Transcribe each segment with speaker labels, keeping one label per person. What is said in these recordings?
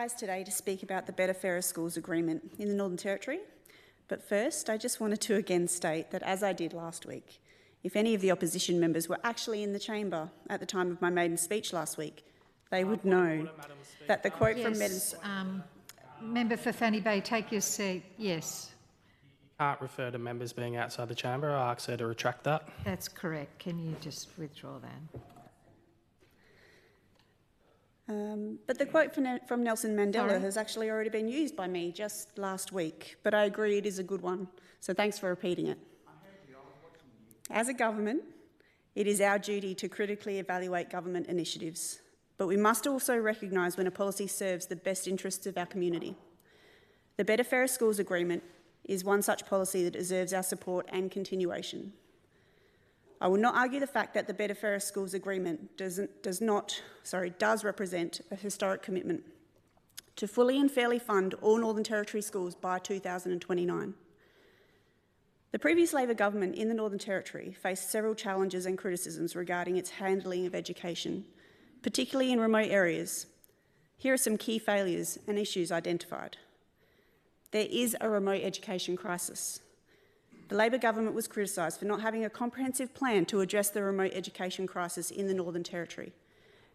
Speaker 1: rise today to speak about the Better Fairer Schools Agreement in the Northern Territory, but first I just wanted to again state that, as I did last week, if any of the opposition members were actually in the chamber at the time of my maiden speech last week, they would know that the quote from
Speaker 2: Member for Fanny Bay, take your seat. Yes.
Speaker 3: You can't refer to members being outside the chamber. I ask her to retract that.
Speaker 2: That's correct. Can you just withdraw that?
Speaker 1: But the quote from Nelson Mandela has actually already been used by me just last week, but I agree it is a good one, so thanks for repeating it. As a government, it is our duty to critically evaluate government initiatives, but we must also recognise when a policy serves the best interests of our community. The Better Fairer Schools Agreement is one such policy that deserves our support and continuation. I will not argue the fact that the Better Fairer Schools Agreement does represent a historic commitment to fully and fairly fund all Northern Territory schools by 2029. The previous Labor government in the Northern Territory faced several challenges and criticisms regarding its handling of education, particularly in remote areas. Here are some key failures and issues identified. There is a remote education crisis. The Labor government was criticised for not having a comprehensive plan to address the remote education crisis in the Northern Territory.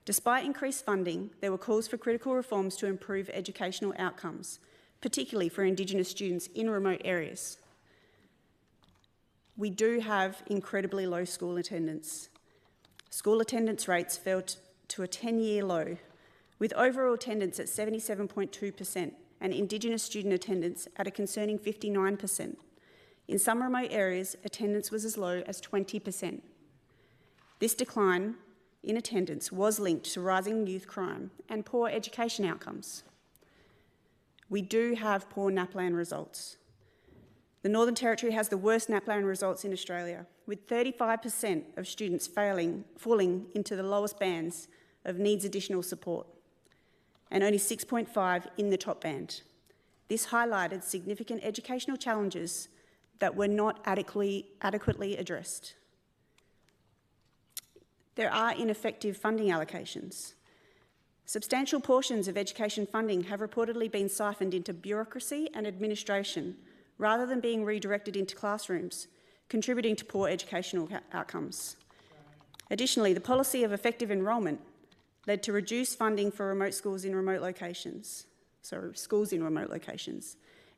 Speaker 1: Despite increased funding, there were calls for critical reforms to improve educational outcomes, particularly for Indigenous students in remote areas. We do have incredibly low school attendance. School attendance rates fell to a 10-year low, with overall attendance at 77.2% and Indigenous student attendance at a concerning 59%. In some remote areas, attendance was as low as 20%. This decline in attendance was linked to rising youth crime and poor education outcomes. We do have poor NAPLAN results. The Northern Territory has the worst NAPLAN results in Australia, with 35% of students falling into the lowest bands of needs additional support, and only 6.5 in the top band. This highlighted significant educational challenges that were not adequately addressed. There are ineffective funding allocations. Substantial portions of education funding have reportedly been siphoned into bureaucracy and administration rather than being redirected into classrooms, contributing to poor educational outcomes. Additionally, the policy of effective enrolment led to reduced funding for schools in remote locations,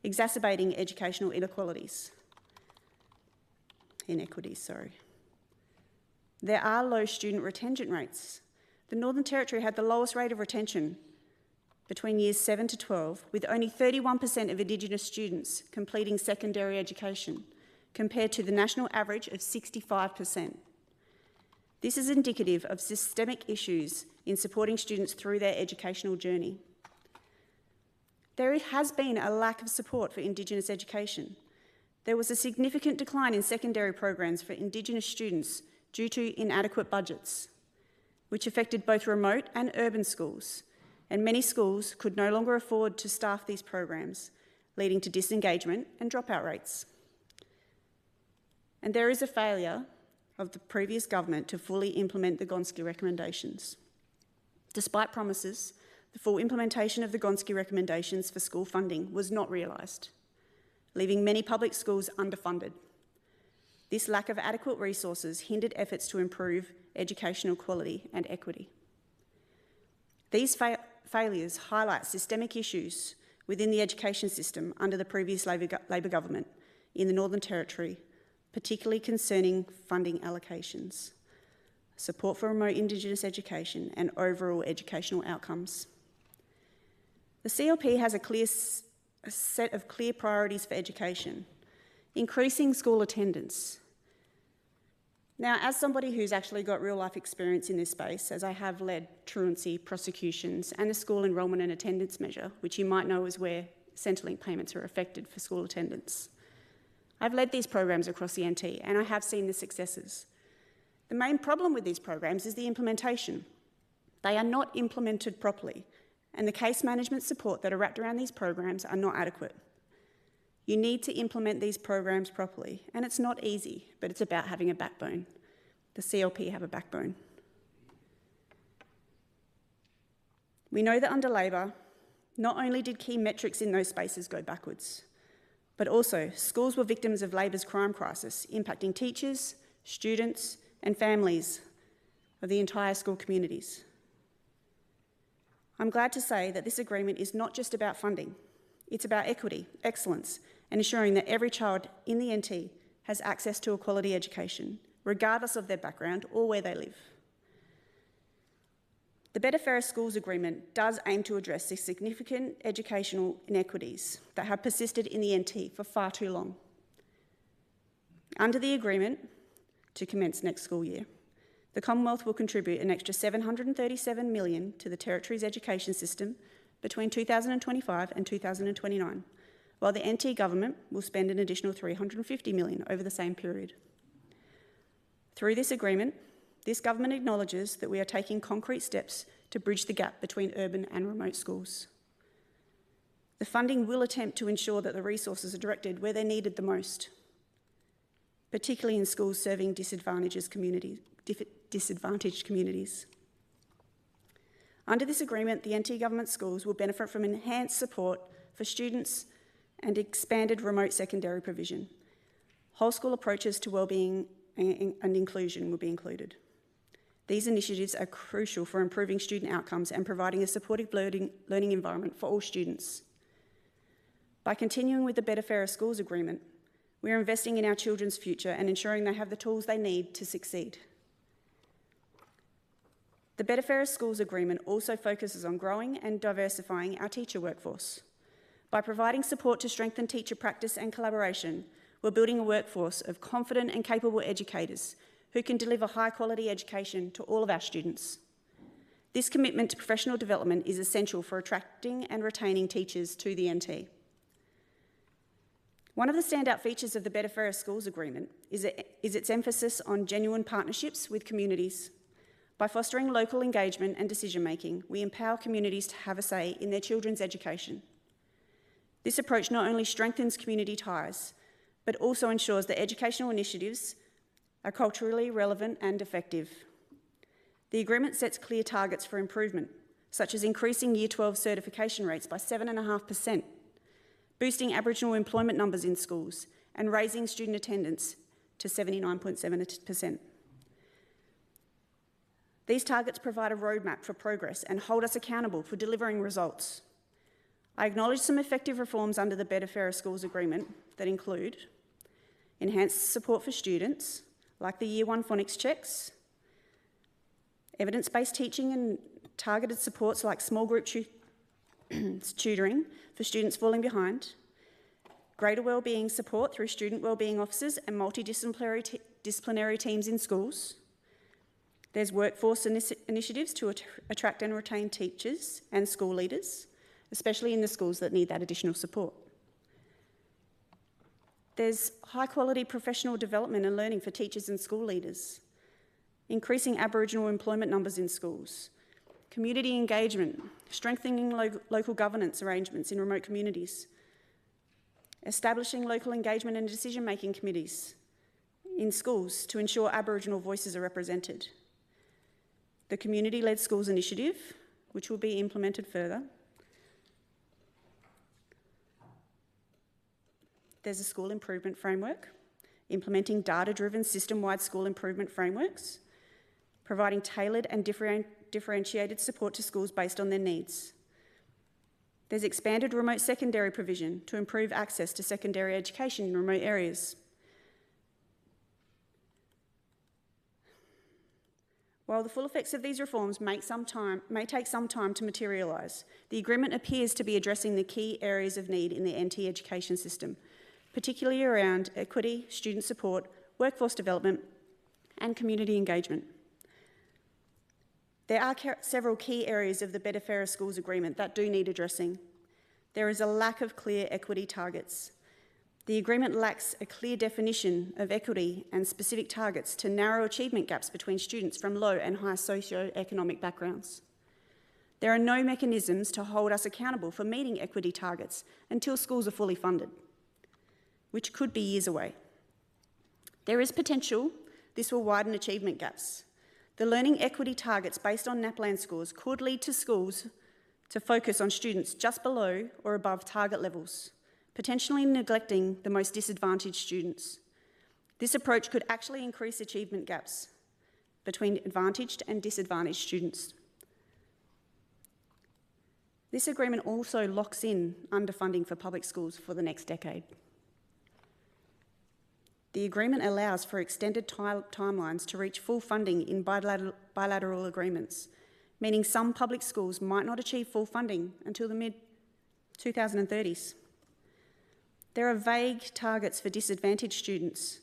Speaker 1: exacerbating educational inequities. There are low student retention rates. The Northern Territory had the lowest rate of retention between years 7 to 12, with only 31% of Indigenous students completing secondary education, compared to the national average of 65%. This is indicative of systemic issues in supporting students through their educational journey. There has been a lack of support for Indigenous education. There was a significant decline in secondary programs for Indigenous students due to inadequate budgets, which affected both remote and urban schools, and many schools could no longer afford to staff these programs, leading to disengagement and dropout rates. And there is a failure of the previous government to fully implement the Gonski recommendations. Despite promises, the full implementation of the Gonski recommendations for school funding was not realised, leaving many public schools underfunded. This lack of adequate resources hindered efforts to improve educational quality and equity. These failures highlight systemic issues within the education system under the previous Labor government in the Northern Territory, particularly concerning funding allocations, support for remote Indigenous education and overall educational outcomes. The CLP has a set of clear priorities for education: increasing school attendance. Now, as somebody who's actually got real-life experience in this space, as I have led truancy prosecutions and a school enrolment and attendance measure, which you might know is where Centrelink payments are affected for school attendance, I've led these programs across the NT and I have seen the successes. The main problem with these programs is the implementation. They are not implemented properly, and the case management support that are wrapped around these programs are not adequate. You need to implement these programs properly, and it's not easy, but it's about having a backbone. The CLP have a backbone. We know that under Labor, Not only did key metrics in those spaces go backwards, but also schools were victims of Labor's crime crisis, impacting teachers, students, and families of the entire school communities. I'm glad to say that this agreement is not just about funding, it's about equity, excellence, and ensuring that every child in the NT has access to a quality education, regardless of their background or where they live. The Better Fairer Schools Agreement does aim to address the significant educational inequities that have persisted in the NT for far too long. Under the agreement, to commence next school year, the Commonwealth will contribute an extra $737 million to the Territory's education system between 2025 and 2029, while the NT Government will spend an additional $350 million over the same period. Through this agreement, this government acknowledges that we are taking concrete steps to bridge the gap between urban and remote schools. The funding will attempt to ensure that the resources are directed where they're needed the most, particularly in schools serving disadvantaged communities. Under this agreement, the NT Government schools will benefit from enhanced support for students and expanded remote secondary provision. Whole school approaches to wellbeing and inclusion will be included. These initiatives are crucial for improving student outcomes and providing a supportive learning environment for all students. By continuing with the Better Fairer Schools Agreement, we are investing in our children's future and ensuring they have the tools they need to succeed. The Better Fairer Schools Agreement also focuses on growing and diversifying our teacher workforce. By providing support to strengthen teacher practice and collaboration, we're building a workforce of confident and capable educators who can deliver high-quality education to all of our students. This commitment to professional development is essential for attracting and retaining teachers to the NT. One of the standout features of the Better Fairer Schools Agreement is its emphasis on genuine partnerships with communities. By fostering local engagement and decision-making, we empower communities to have a say in their children's education. This approach not only strengthens community ties, but also ensures that educational initiatives are culturally relevant and effective. The agreement sets clear targets for improvement, such as increasing Year 12 certification rates by 7.5%, boosting Aboriginal employment numbers in schools, and raising student attendance to 79.7%. These targets provide a roadmap for progress and hold us accountable for delivering results. I acknowledge some effective reforms under the Better Fairer Schools Agreement that include enhanced support for students, like the Year 1 phonics checks, evidence-based teaching and targeted supports like small group tutoring for students falling behind, greater wellbeing support through student wellbeing officers and multidisciplinary teams in schools. There's workforce initiatives to attract and retain teachers and school leaders, especially in the schools that need that additional support. There's high-quality professional development and learning for teachers and school leaders, increasing Aboriginal employment numbers in schools, community engagement, strengthening local governance arrangements in remote communities, establishing local engagement and decision-making committees in schools to ensure Aboriginal voices are represented, the Community-Led Schools Initiative, which will be implemented further. There's a school improvement framework, implementing data-driven system-wide school improvement frameworks, providing tailored and differentiated support to schools based on their needs. There's expanded remote secondary provision to improve access to secondary education in remote areas. While the full effects of these reforms may take some time to materialise, the agreement appears to be addressing the key areas of need in the NT education system, particularly around equity, student support, workforce development, and community engagement. There are several key areas of the Better Fairer Schools Agreement that do need addressing. There is a lack of clear equity targets. The agreement lacks a clear definition of equity and specific targets to narrow achievement gaps between students from low and high socio-economic backgrounds. There are no mechanisms to hold us accountable for meeting equity targets until schools are fully funded, which could be years away. There is potential this will widen achievement gaps. The learning equity targets based on NAPLAN scores could lead to schools to focus on students just below or above target levels, potentially neglecting the most disadvantaged students. This approach could actually increase achievement gaps between advantaged and disadvantaged students. This agreement also locks in underfunding for public schools for the next decade. The agreement allows for extended timelines to reach full funding in bilateral agreements, meaning some public schools might not achieve full funding until the mid-2030s. There are vague targets for disadvantaged students,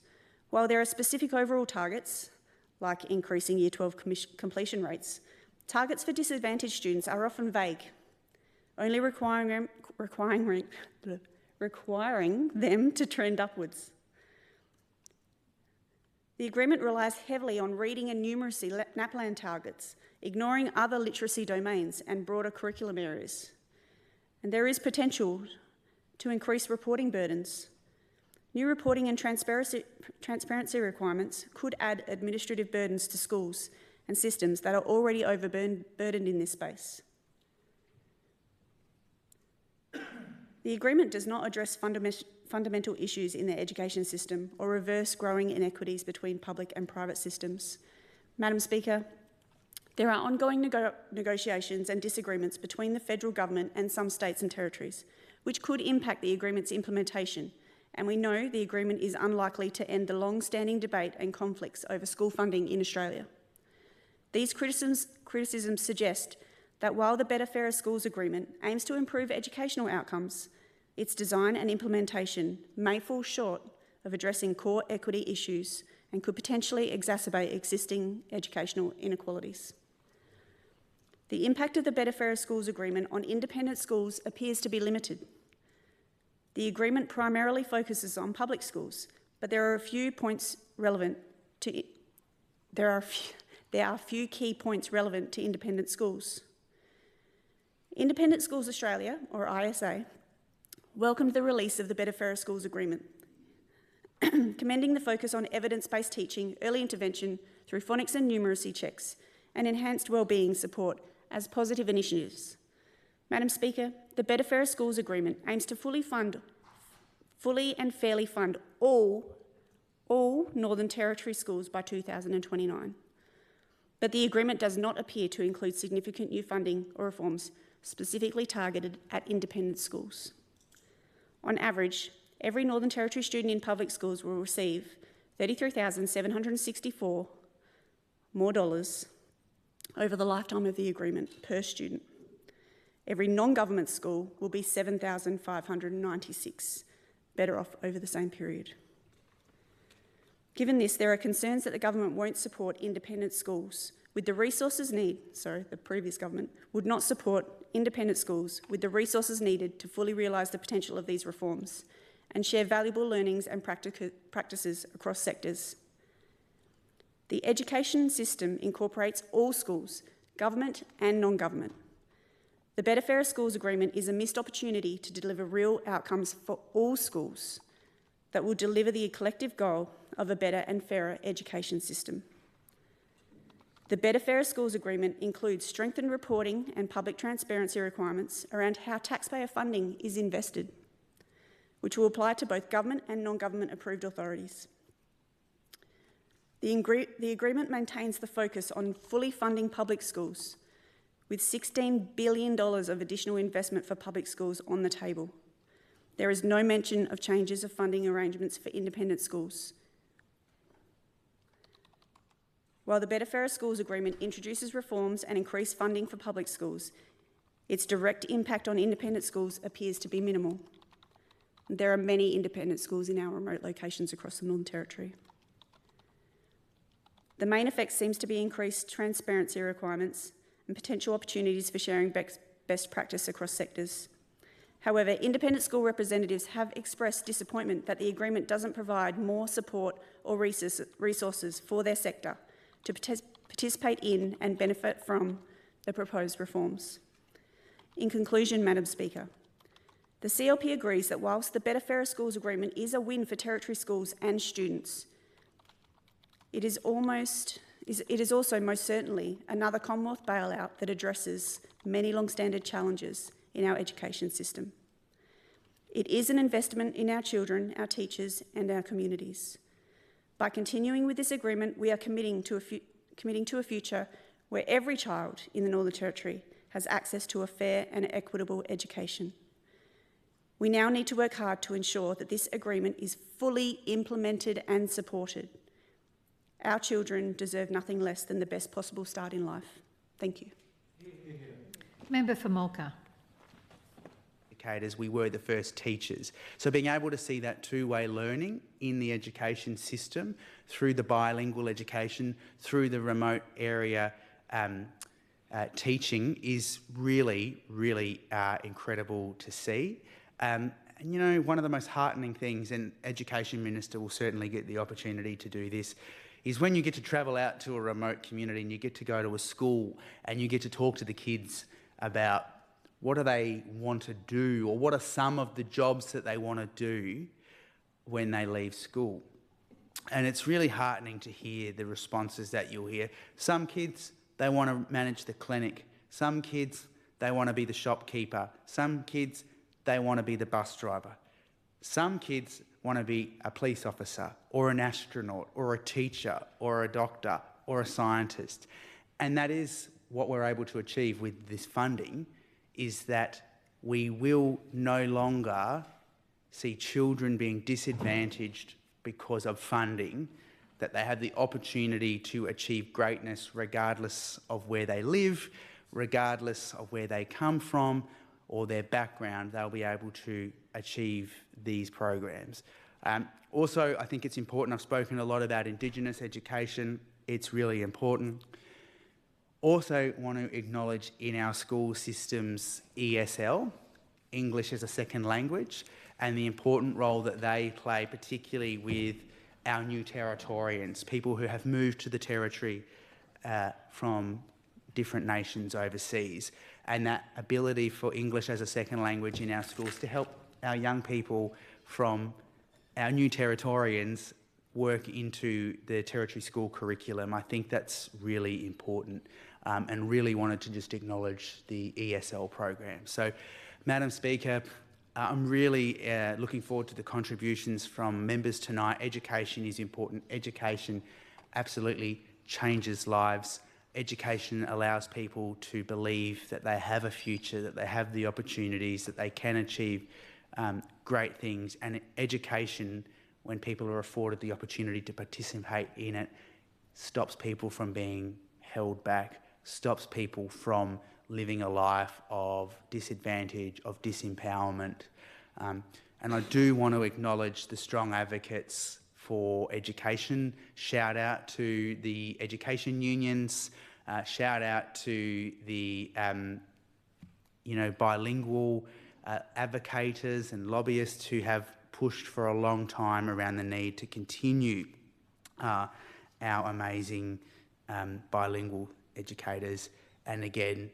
Speaker 1: while there are specific overall targets, like increasing Year 12 completion rates. Targets for disadvantaged students are often vague, only requiring them to trend upwards. The agreement relies heavily on reading and numeracy NAPLAN targets, ignoring other literacy domains and broader curriculum areas. And there is potential to increase reporting burdens. New reporting and transparency requirements could add administrative burdens to schools and systems that are already overburdened in this space. The agreement does not address fundamental issues in the education system or reverse growing inequities between public and private systems. Madam Speaker, there are ongoing negotiations and disagreements between the federal government and some states and territories, which could impact the agreement's implementation, and we know the agreement is unlikely to end the long-standing debate and conflicts over school funding in Australia. These criticisms suggest that while the Better Fairer Schools Agreement aims to improve educational outcomes, its design and implementation may fall short of addressing core equity issues and could potentially exacerbate existing educational inequalities. The impact of the Better Fairer Schools Agreement on independent schools appears to be limited. The agreement primarily focuses on public schools, but there are few key points relevant to independent schools. Independent Schools Australia, or ISA, welcomed the release of the Better Fairer Schools Agreement, commending the focus on evidence-based teaching, early intervention through phonics and numeracy checks, and enhanced wellbeing support as positive initiatives. Madam Speaker, the Better Fairer Schools Agreement aims to fully and fairly fund all Northern Territory schools by 2029. But the agreement does not appear to include significant new funding or reforms specifically targeted at independent schools. On average, every Northern Territory student in public schools will receive $33,764 more over the lifetime of the agreement per student. Every non-government school will be $7,596 better off over the same period. Given this, there are concerns that the government won't support independent schools with the resources the previous government would not support independent schools with the resources needed to fully realise the potential of these reforms and share valuable learnings and practices across sectors. The education system incorporates all schools, government and non-government. The Better Fairer Schools Agreement is a missed opportunity to deliver real outcomes for all schools that will deliver the collective goal of a better and fairer education system. The Better Fairer Schools Agreement includes strengthened reporting and public transparency requirements around how taxpayer funding is invested, which will apply to both government and non-government approved authorities. The agreement maintains the focus on fully funding public schools, with $16 billion of additional investment for public schools on the table. There is no mention of changes of funding arrangements for independent schools. While the Better Fairer Schools Agreement introduces reforms and increased funding for public schools, its direct impact on independent schools appears to be minimal. There are many independent schools in our remote locations across the Northern Territory. The main effect seems to be increased transparency requirements and potential opportunities for sharing best practice across sectors. However, independent school representatives have expressed disappointment that the agreement doesn't provide more support or resources for their sector to participate in and benefit from the proposed reforms. In conclusion, Madam Speaker, the CLP agrees that whilst the Better Fairer Schools Agreement is a win for Territory schools and students, it is almost It is also most certainly another Commonwealth bailout that addresses many long-standing challenges in our education system. It is an investment in our children, our teachers and our communities. By continuing with this agreement, we are committing to a future where every child in the Northern Territory has access to a fair and equitable education. We now need to work hard to ensure that this agreement is fully implemented and supported. Our children deserve nothing less than the best possible start in life. Thank you.
Speaker 2: Member for Mulca.
Speaker 4: We were the first teachers. So being able to see that two-way learning in the education system through the bilingual education, through the remote area teaching is really, really incredible to see. And you know, one of the most heartening things, and Education Minister will certainly get the opportunity to do this, is when you get to travel out to a remote community and you get to go to a school and you get to talk to the kids about what do they want to do, or what are some of the jobs that they want to do when they leave school. And it's really heartening to hear the responses that you'll hear. Some kids, they want to manage the clinic. Some kids, they want to be the shopkeeper. Some kids, they want to be the bus driver. Some kids want to be a police officer or an astronaut or a teacher or a doctor or a scientist. And that is what we're able to achieve with this funding, is that we will no longer see children being disadvantaged because of funding, that they have the opportunity to achieve greatness regardless of where they live, regardless of where they come from or their background. They'll be able to achieve these programs. Also, I think it's important, I've spoken a lot about Indigenous education, it's really important. Also want to acknowledge in our school systems ESL, English as a Second Language, and the important role that they play, particularly with our new Territorians, people who have moved to the Territory from different nations overseas, and that ability for English as a second language in our schools to help our young people from our new Territorians work into the Territory school curriculum. I think that's really important, and really wanted to just acknowledge the ESL program. So, Madam Speaker, I'm really looking forward to the contributions from members tonight. Education is important. Education absolutely changes lives. Education allows people to believe that they have a future, that they have the opportunities, that they can achieve great things. And education, when people are afforded the opportunity to participate in it, stops people from being held back, stops people from living a life of disadvantage, of disempowerment. And I do want to acknowledge the strong advocates for education. Shout out to the education unions, shout out to the bilingual advocators and lobbyists who have pushed for a long time around the need to continue our amazing bilingual educators. And again,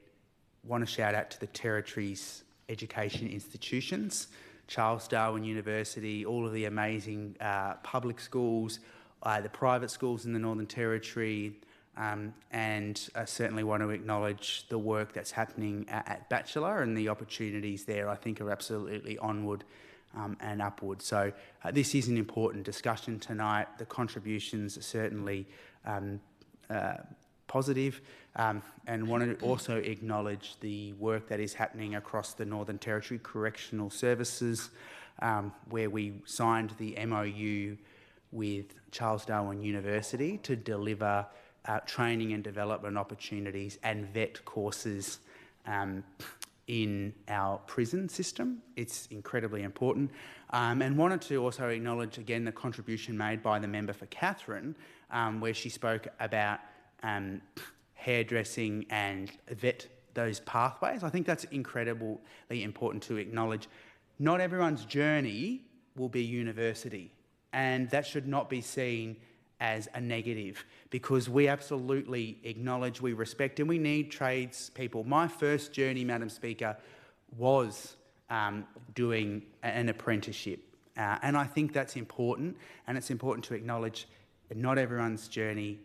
Speaker 4: want to shout out to the Territory's education institutions, Charles Darwin University, all of the amazing public schools, the private schools in the Northern Territory, and I certainly want to acknowledge the work that's happening at Bachelor, and the opportunities there I think are absolutely onward and upward. So this is an important discussion tonight. The contributions are certainly positive, and want to also acknowledge the work that is happening across the Northern Territory Correctional Services, where we signed the MOU with Charles Darwin University to deliver training and development opportunities and vet courses in our prison system. It's incredibly important. And wanted to also acknowledge again the contribution made by the member for Catherine, where she spoke about hairdressing and vet those pathways. I think that's incredibly important to acknowledge. Not everyone's journey will be university, and that should not be seen as a negative, because we absolutely acknowledge, we respect, and we need tradespeople. My first journey, Madam Speaker, was doing an apprenticeship, and I think that's important, and it's important to acknowledge that not everyone's journey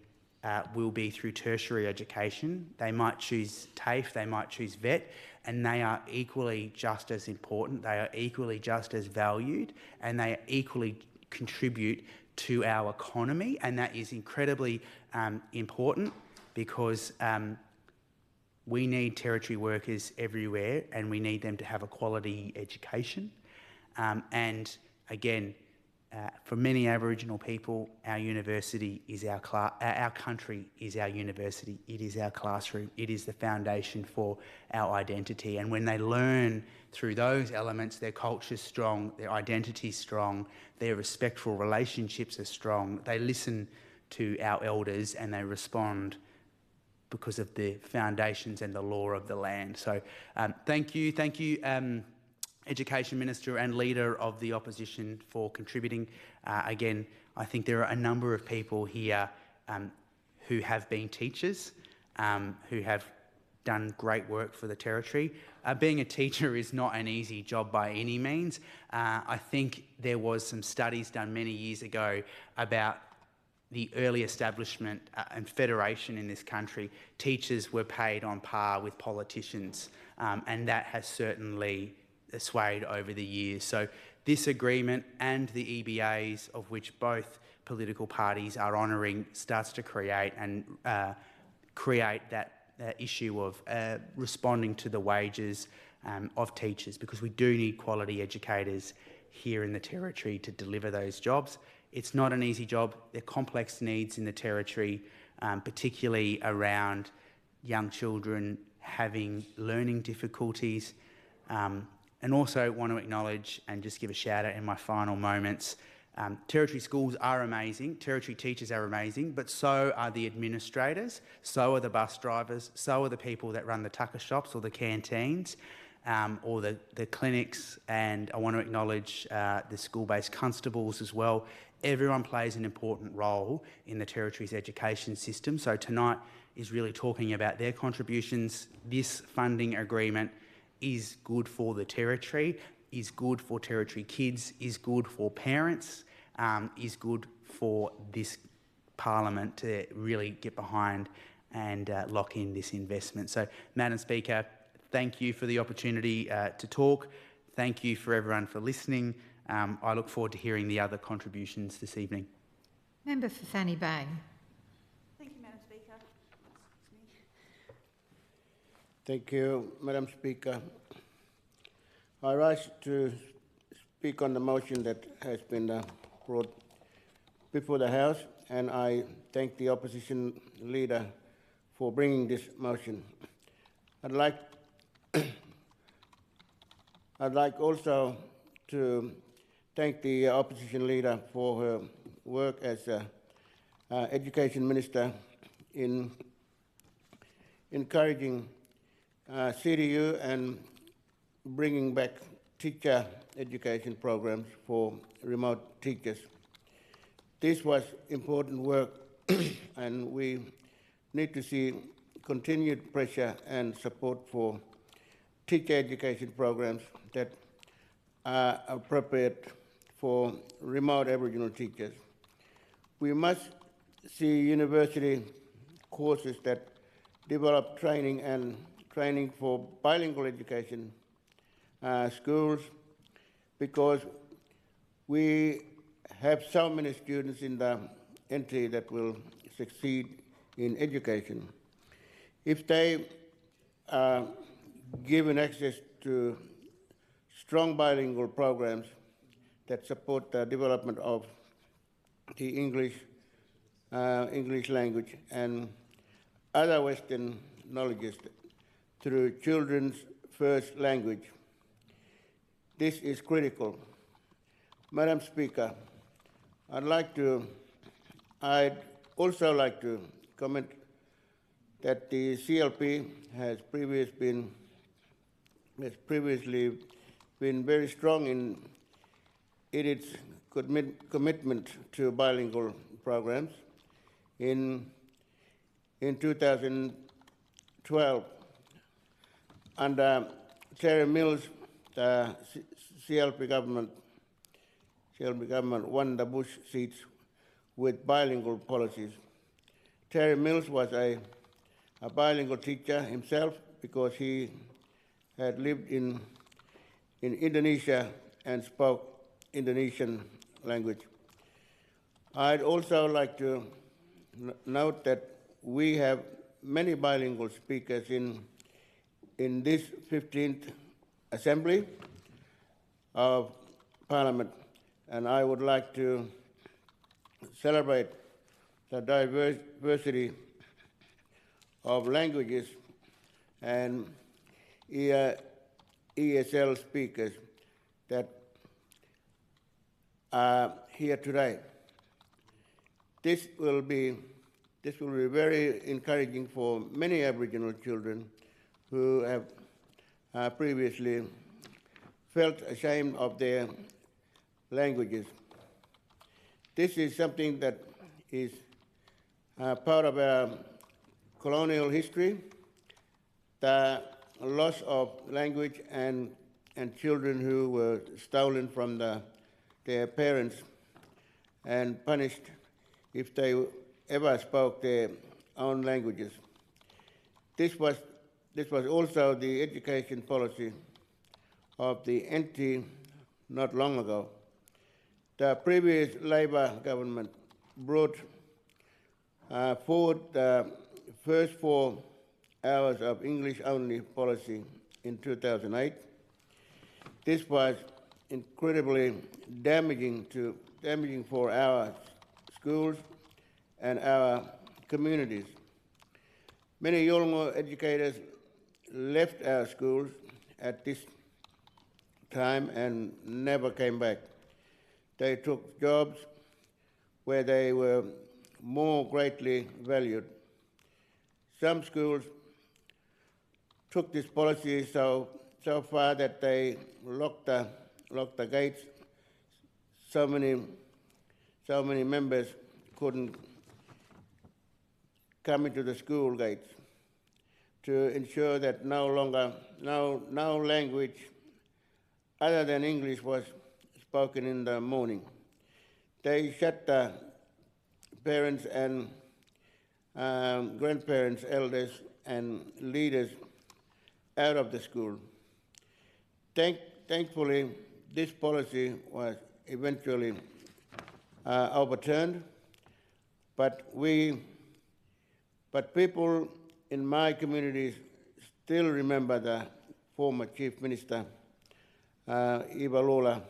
Speaker 4: will be through tertiary education. They might choose TAFE, they might choose VET, and they are equally just as important, they are equally just as valued, and they equally contribute to our economy, and that is incredibly important because we need territory workers everywhere and we need them to have a quality education. And again, for many Aboriginal people, our university is our country is our university. It is our classroom. It is the foundation for our identity. And when they learn through those elements, their culture's strong, their identity's strong, their respectful relationships are strong. They listen to our elders and they respond because of the foundations and the law of the land. So thank you. Education Minister and Leader of the Opposition for contributing. Again, I think there are a number of people here who have been teachers, who have done great work for the Territory. Being a teacher is not an easy job by any means. I think there was some studies done many years ago about the early establishment and federation in this country. Teachers were paid on par with politicians, and that has certainly swayed over the years. So this agreement and the EBAs, of which both political parties are honouring, starts to create that issue of responding to the wages of teachers, because we do need quality educators here in the Territory to deliver those jobs. It's not an easy job. There are complex needs in the Territory, particularly around young children having learning difficulties. And also want to acknowledge and just give a shout out in my final moments. Territory schools are amazing, Territory teachers are amazing, but so are the administrators, so are the bus drivers, so are the people that run the tucker shops or the canteens or the clinics, and I want to acknowledge the school-based constables as well. Everyone plays an important role in the Territory's education system, so tonight is really talking about their contributions. This funding agreement is good for the Territory, is good for Territory kids, is good for parents, is good for this Parliament to really get behind and lock in this investment. So, Madam Speaker, thank you for the opportunity to talk. Thank you for everyone for listening. I look forward to hearing the other contributions this evening.
Speaker 2: Member for Fanny Bay.
Speaker 1: Thank you, Madam Speaker.
Speaker 5: Thank you, Madam Speaker. I rise to speak on the motion that has been brought before the House, and I thank the Opposition Leader for bringing this motion. I'd like also to thank the Opposition Leader for her work as Education Minister in encouraging CDU and bringing back teacher education programs for remote teachers. This was important work and we need to see continued pressure and support for teacher education programs that are appropriate for remote Aboriginal teachers. We must see university courses that develop training for bilingual education schools, because we have so many students in the entry that will succeed in education. If they are given access to strong bilingual programs that support the development of the English language and other Western knowledges through children's first language, this is critical. Madam Speaker, I'd also like to comment that the CLP has previously been very strong in its commitment to bilingual programs. In 2012, under Terry Mills, the CLP government won the Bush seats with bilingual policies. Terry Mills was a bilingual teacher himself because he had lived in Indonesia and spoke Indonesian language. I'd also like to note that we have many bilingual speakers in this 15th Assembly of Parliament, and I would like to celebrate the diversity of languages and ESL speakers that are here today. This will be very encouraging for many Aboriginal children who have previously felt ashamed of their languages. This is something that is part of our colonial history, the loss of language and children who were stolen from their parents and punished if they ever spoke their own languages. This was also the education policy of the NT not long ago. The previous Labor government brought forward the first 4 hours of English-only policy in 2008. This was incredibly damaging for our schools and our communities. Many Yolngu educators left our schools at this time and never came back. They took jobs where they were more greatly valued. Some schools took this policy so far that they locked the gates. So many members couldn't come into the school gates to ensure that no language other than English was spoken in the morning. They shut the parents and grandparents, elders, and leaders out of the school. Thankfully, this policy was eventually overturned, but people in my communities still remember the former Chief Minister, Ibalula,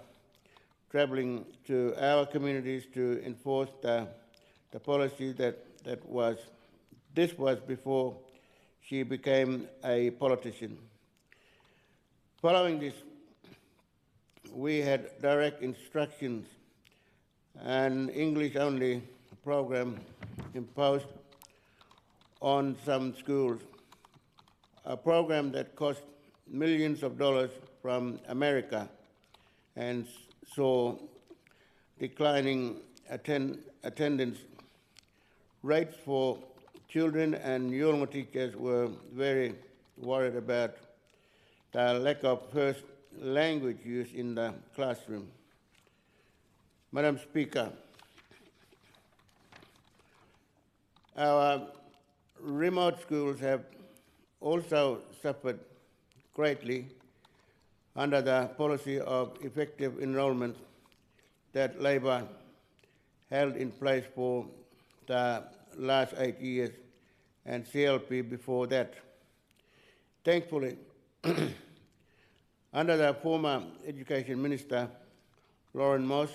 Speaker 5: travelling to our communities to enforce the policy this was before she became a politician. Following this, we had direct instructions and English-only program imposed on some schools, a program that cost millions of dollars from America and saw declining attendance rates for children, and Yolngu teachers were very worried about the lack of first language use in the classroom. Madam Speaker, our remote schools have also suffered greatly under the policy of effective enrolment that Labor held in place for the last 8 years and CLP before that. Thankfully, under the former Education Minister, Lauren Moss,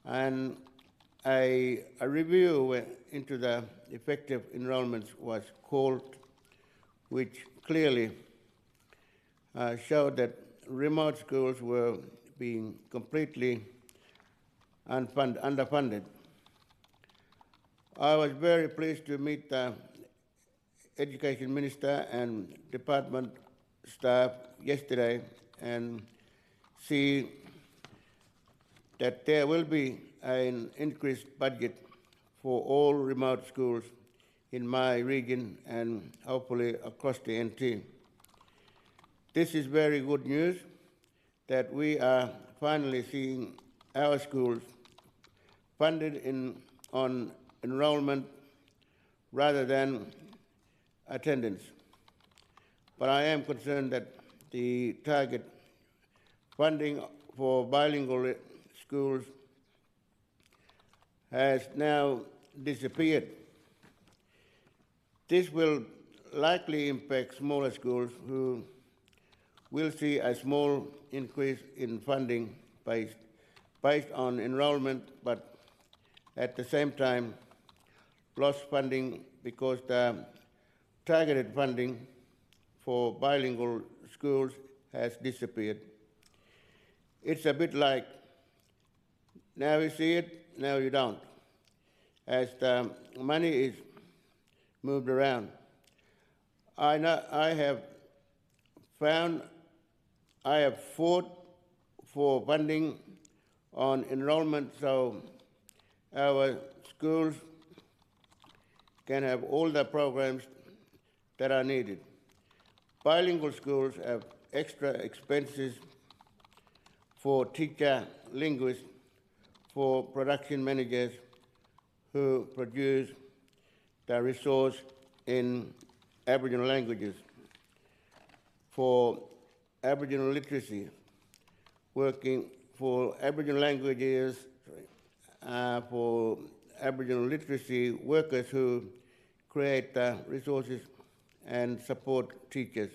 Speaker 5: and a review into the effective enrolments was called, which clearly showed that remote schools were being completely underfunded. I was very pleased to meet the Education Minister and department staff yesterday and see that there will be an increased budget for all remote schools in my region and hopefully across the NT. This is very good news that we are finally seeing our schools funded on enrollment rather than attendance. But I am concerned that the target funding for bilingual schools has now disappeared. This will likely impact smaller schools who will see a small increase in funding based on enrollment, but at the same time lost funding because the targeted funding for bilingual schools has disappeared. It's a bit like now you see it, now you don't, as the money is moved around. I have fought for funding on enrollment so our schools can have all the programs that are needed. Bilingual schools have extra expenses for teacher linguists, for production managers who produce the resource in Aboriginal languages, for Aboriginal literacy, working for Aboriginal languages, for Aboriginal literacy workers who create the resources and support teachers.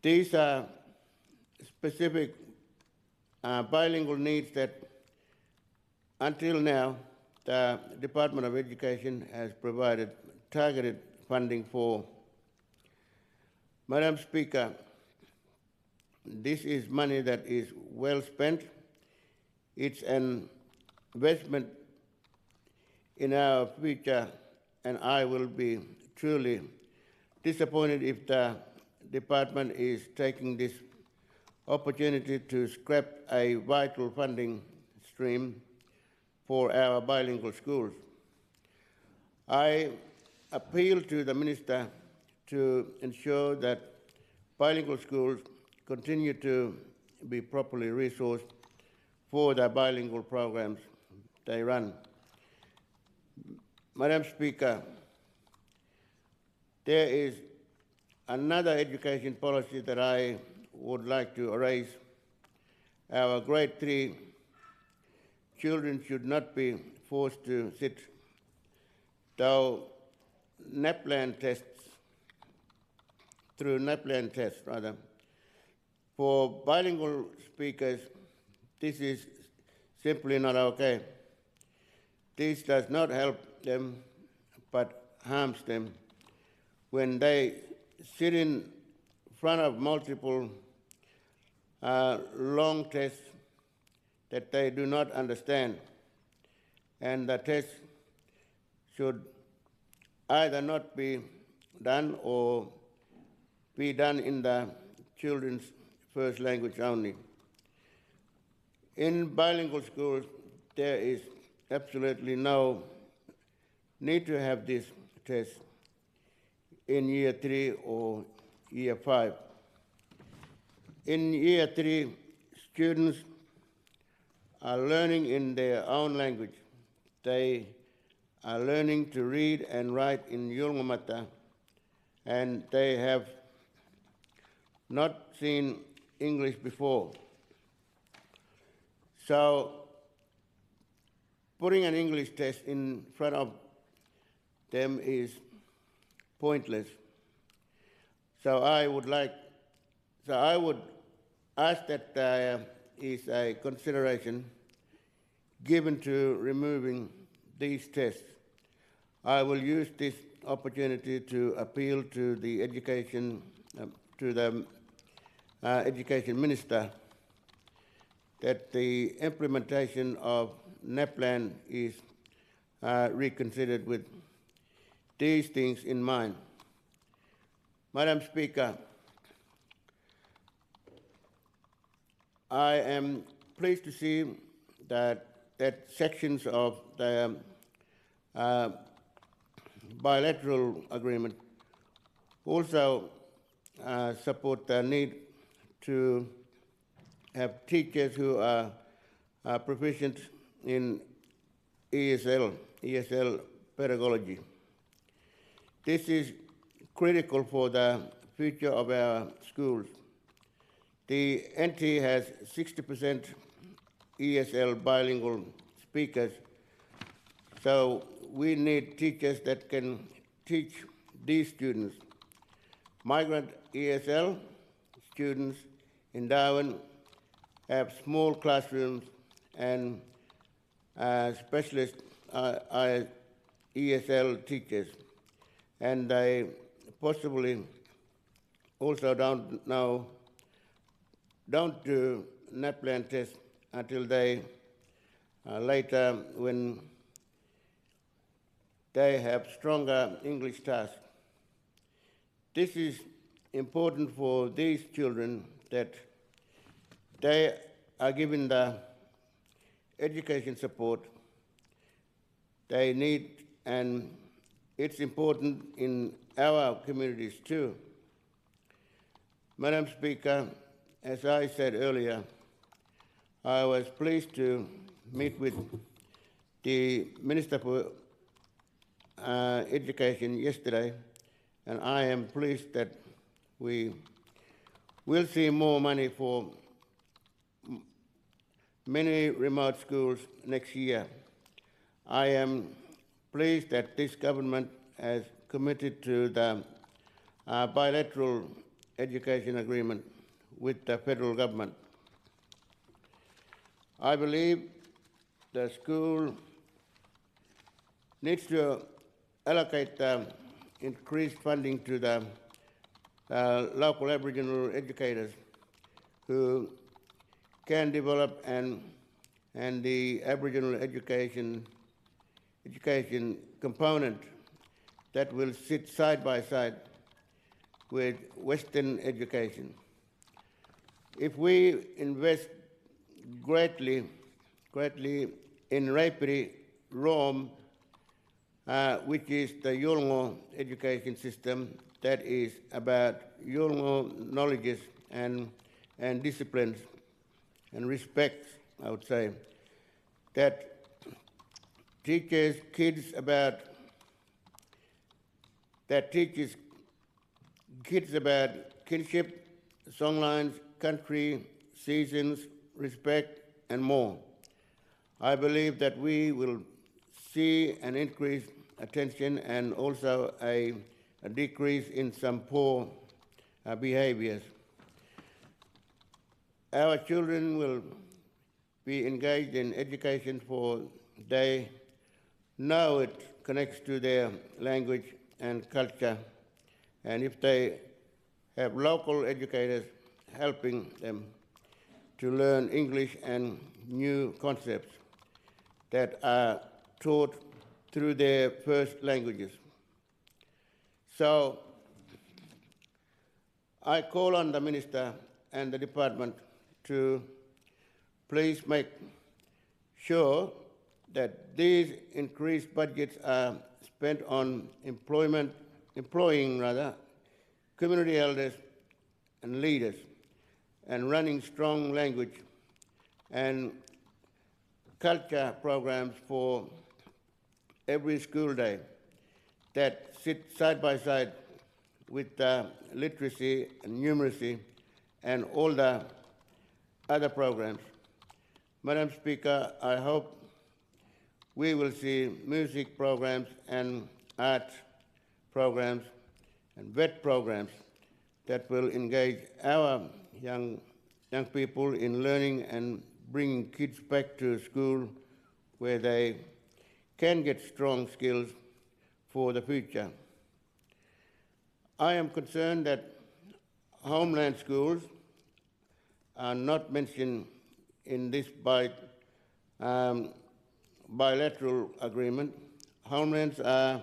Speaker 5: These are specific bilingual needs that until now the Department of Education has provided targeted funding for. Madam Speaker, this is money that is well spent. It's an investment in our future, and I will be truly disappointed if the department is taking this opportunity to scrap a vital funding stream for our bilingual schools. I appeal to the Minister to ensure that bilingual schools continue to be properly resourced for the bilingual programs they run. Madam Speaker, there is another education policy that I would like to raise. Our grade 3 children should not be forced to sit through NAPLAN tests, For bilingual speakers, this is simply not okay. This does not help them, but harms them. When they sit in front of multiple long tests that they do not understand, and the test should either not be done or be done in the children's first language only. In bilingual schools, there is absolutely no need to have this test in year 3 or year 5. In year 3, students are learning in their own language. They are learning to read and write in Yulngamata, and they have not seen English before. So putting an English test in front of them is pointless. So I would ask that there is a consideration given to removing these tests. I will use this opportunity to appeal to the Education Minister that the implementation of NAPLAN is reconsidered with these things in mind. Madam Speaker, I am pleased to see that sections of the bilateral agreement also support the need to have teachers who are proficient in ESL pedagogy. This is critical for the future of our schools. The NT has 60% ESL bilingual speakers, so we need teachers that can teach these students. Migrant ESL students in Darwin have small classrooms and specialist ESL teachers, and they possibly also don't do NAPLAN tests until they later when they have stronger English tasks. This is important for these children that they are given the education support they need, and it's important in our communities too. Madam Speaker, as I said earlier, I was pleased to meet with the Minister for Education yesterday, and I am pleased that we will see more money for many remote schools next year. I am pleased that this government has committed to the bilateral education agreement with the federal government. I believe the school needs to allocate increased funding to the local Aboriginal educators who can develop and the Aboriginal education component that will sit side by side with Western education. If we invest greatly in Raipiri Rome, which is the Yolngu education system that is about Yolngu knowledges and disciplines and respect, I would say, that teaches kids about kinship, songlines, country, seasons, respect, and more. I believe that we will see an increased attention and also a decrease in some poor behaviors. Our children will be engaged in education for they know it connects to their language and culture, and if they have local educators helping them to learn English and new concepts that are taught through their first languages. So I call on the Minister and the Department to please make sure that these increased budgets are spent on employing community elders and leaders, and running strong language and culture programs for every school day that sit side by side with literacy and numeracy and all the other programs. Madam Speaker, I hope we will see music programs and art programs and vet programs that will engage our young people in learning and bringing kids back to school where they can get strong skills for the future. I am concerned that homeland schools are not mentioned in this bilateral agreement. Homelands are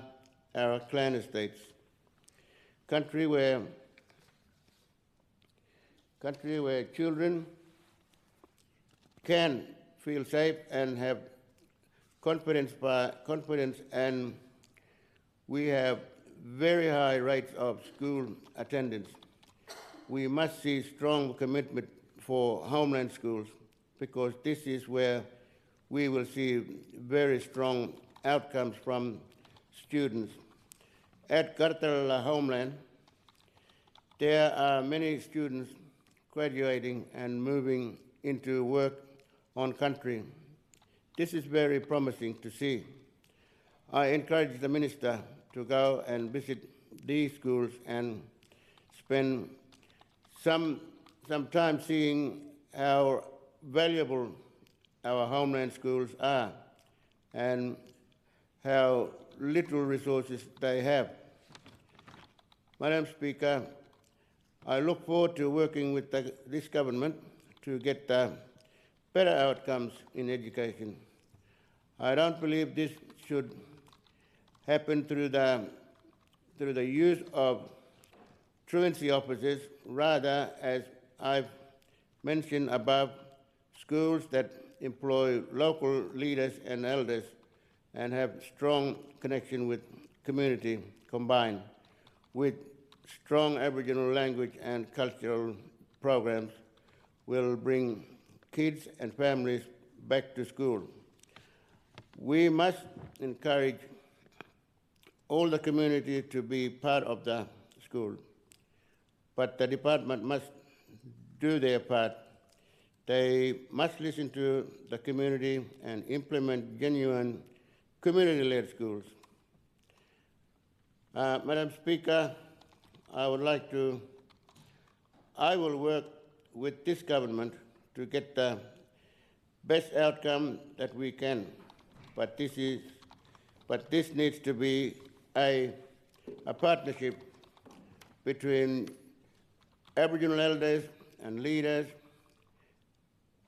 Speaker 5: our clan estates, country where children can feel safe and have confidence, and we have very high rates of school attendance. We must see strong commitment for homeland schools, because this is where we will see very strong outcomes from students. At Kartal Homeland, there are many students graduating and moving into work on country. This is very promising to see. I encourage the Minister to go and visit these schools and spend some time seeing how valuable our homeland schools are and how little resources they have. Madam Speaker, I look forward to working with this government to get better outcomes in education. I don't believe this should happen through the use of truancy officers, rather, as I've mentioned above, schools that employ local leaders and elders and have strong connection with community, combined with strong Aboriginal language and cultural programs, will bring kids and families back to school. We must encourage all the community to be part of the school, but the department must do their part. They must listen to the community and implement genuine community-led schools. Madam Speaker, I will work with this government to get the best outcome that we can, but this needs to be a partnership between Aboriginal elders and leaders,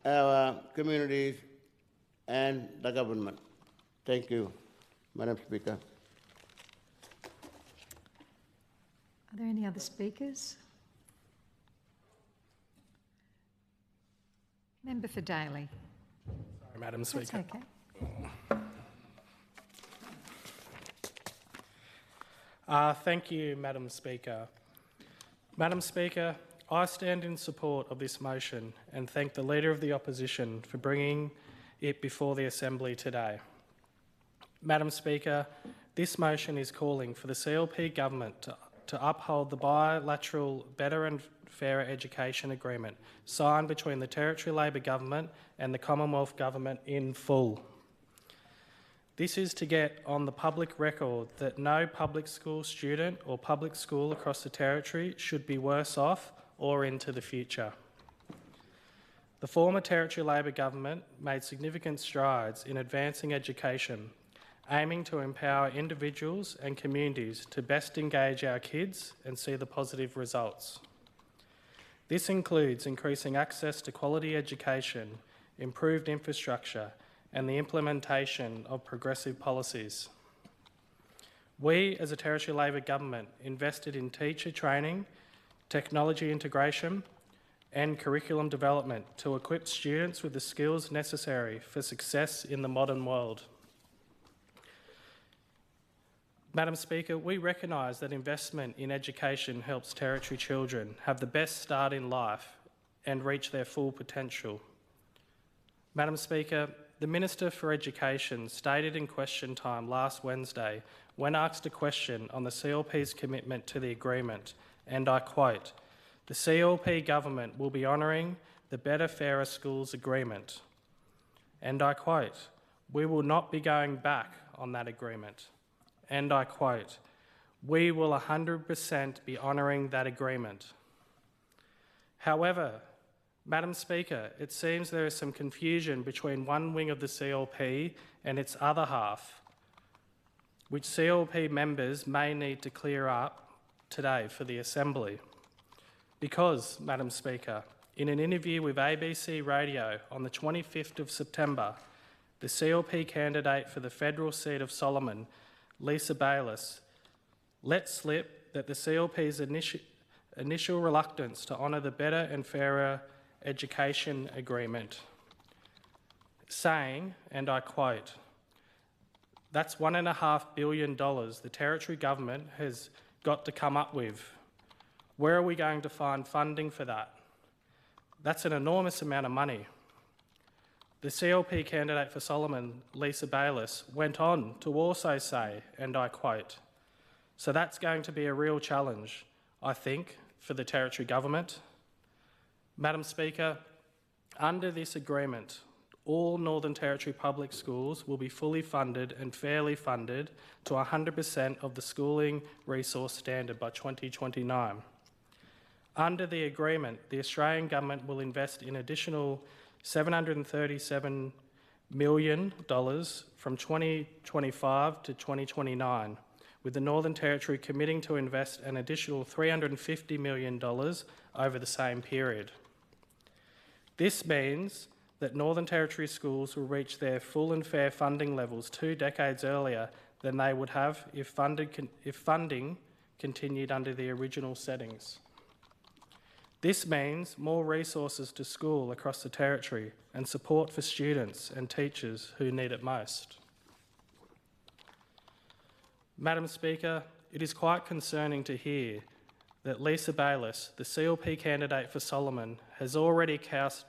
Speaker 5: our communities, and the government. Thank you, Madam Speaker.
Speaker 2: Are there any other speakers? Member for Daly.
Speaker 3: Sorry, Madam
Speaker 2: That's
Speaker 3: Speaker.
Speaker 2: okay.
Speaker 3: Thank you, Madam Speaker. Madam Speaker, I stand in support of this motion and thank the Leader of the Opposition for bringing it before the Assembly today. Madam Speaker, this motion is calling for the CLP government to uphold the bilateral Better and Fairer Education Agreement signed between the Territory Labor Government and the Commonwealth Government in full. This is to get on the public record that no public school student or public school across the Territory should be worse off or into the future. The former Territory Labor Government made significant strides in advancing education, aiming to empower individuals and communities to best engage our kids and see the positive results. This includes increasing access to quality education, improved infrastructure, and the implementation of progressive policies. We, as a Territory Labor Government, invested in teacher training, technology integration, and curriculum development to equip students with the skills necessary for success in the modern world. Madam Speaker, we recognise that investment in education helps Territory children have the best start in life and reach their full potential. Madam Speaker, the Minister for Education stated in question time last Wednesday when asked a question on the CLP's commitment to the agreement, and I quote, "The CLP government will be honouring the Better Fairer Schools agreement." And I quote, "We will not be going back on that agreement." And I quote, "We will 100% be honouring that agreement." However, Madam Speaker, it seems there is some confusion between one wing of the CLP and its other half, which CLP members may need to clear up today for the Assembly. Because, Madam Speaker, in an interview with ABC Radio on the 25th of September, the CLP candidate for the federal seat of Solomon, Lisa Bayliss, let slip that the CLP's initial reluctance to honour the Better and Fairer Education Agreement, saying, and I quote, "That's $1.5 billion the Territory Government has got to come up with. Where are we going to find funding for that? That's an enormous amount of money. The CLP candidate for Solomon, Lisa Bayliss, went on to also say, and I quote, "So that's going to be a real challenge, I think, for the Territory Government." Madam Speaker, under this agreement, all Northern Territory public schools will be fully funded and fairly funded to 100% of the schooling resource standard by 2029. Under the agreement, the Australian Government will invest in additional $737 million from 2025 to 2029, with the Northern Territory committing to invest an additional $350 million over the same period. This means that Northern Territory schools will reach their full and fair funding levels 2 decades earlier than they would have if funding continued under the original settings. This means more resources to school across the Territory and support for students and teachers who need it most. Madam Speaker, it is quite concerning to hear that Lisa Bayliss, the CLP candidate for Solomon, has already cast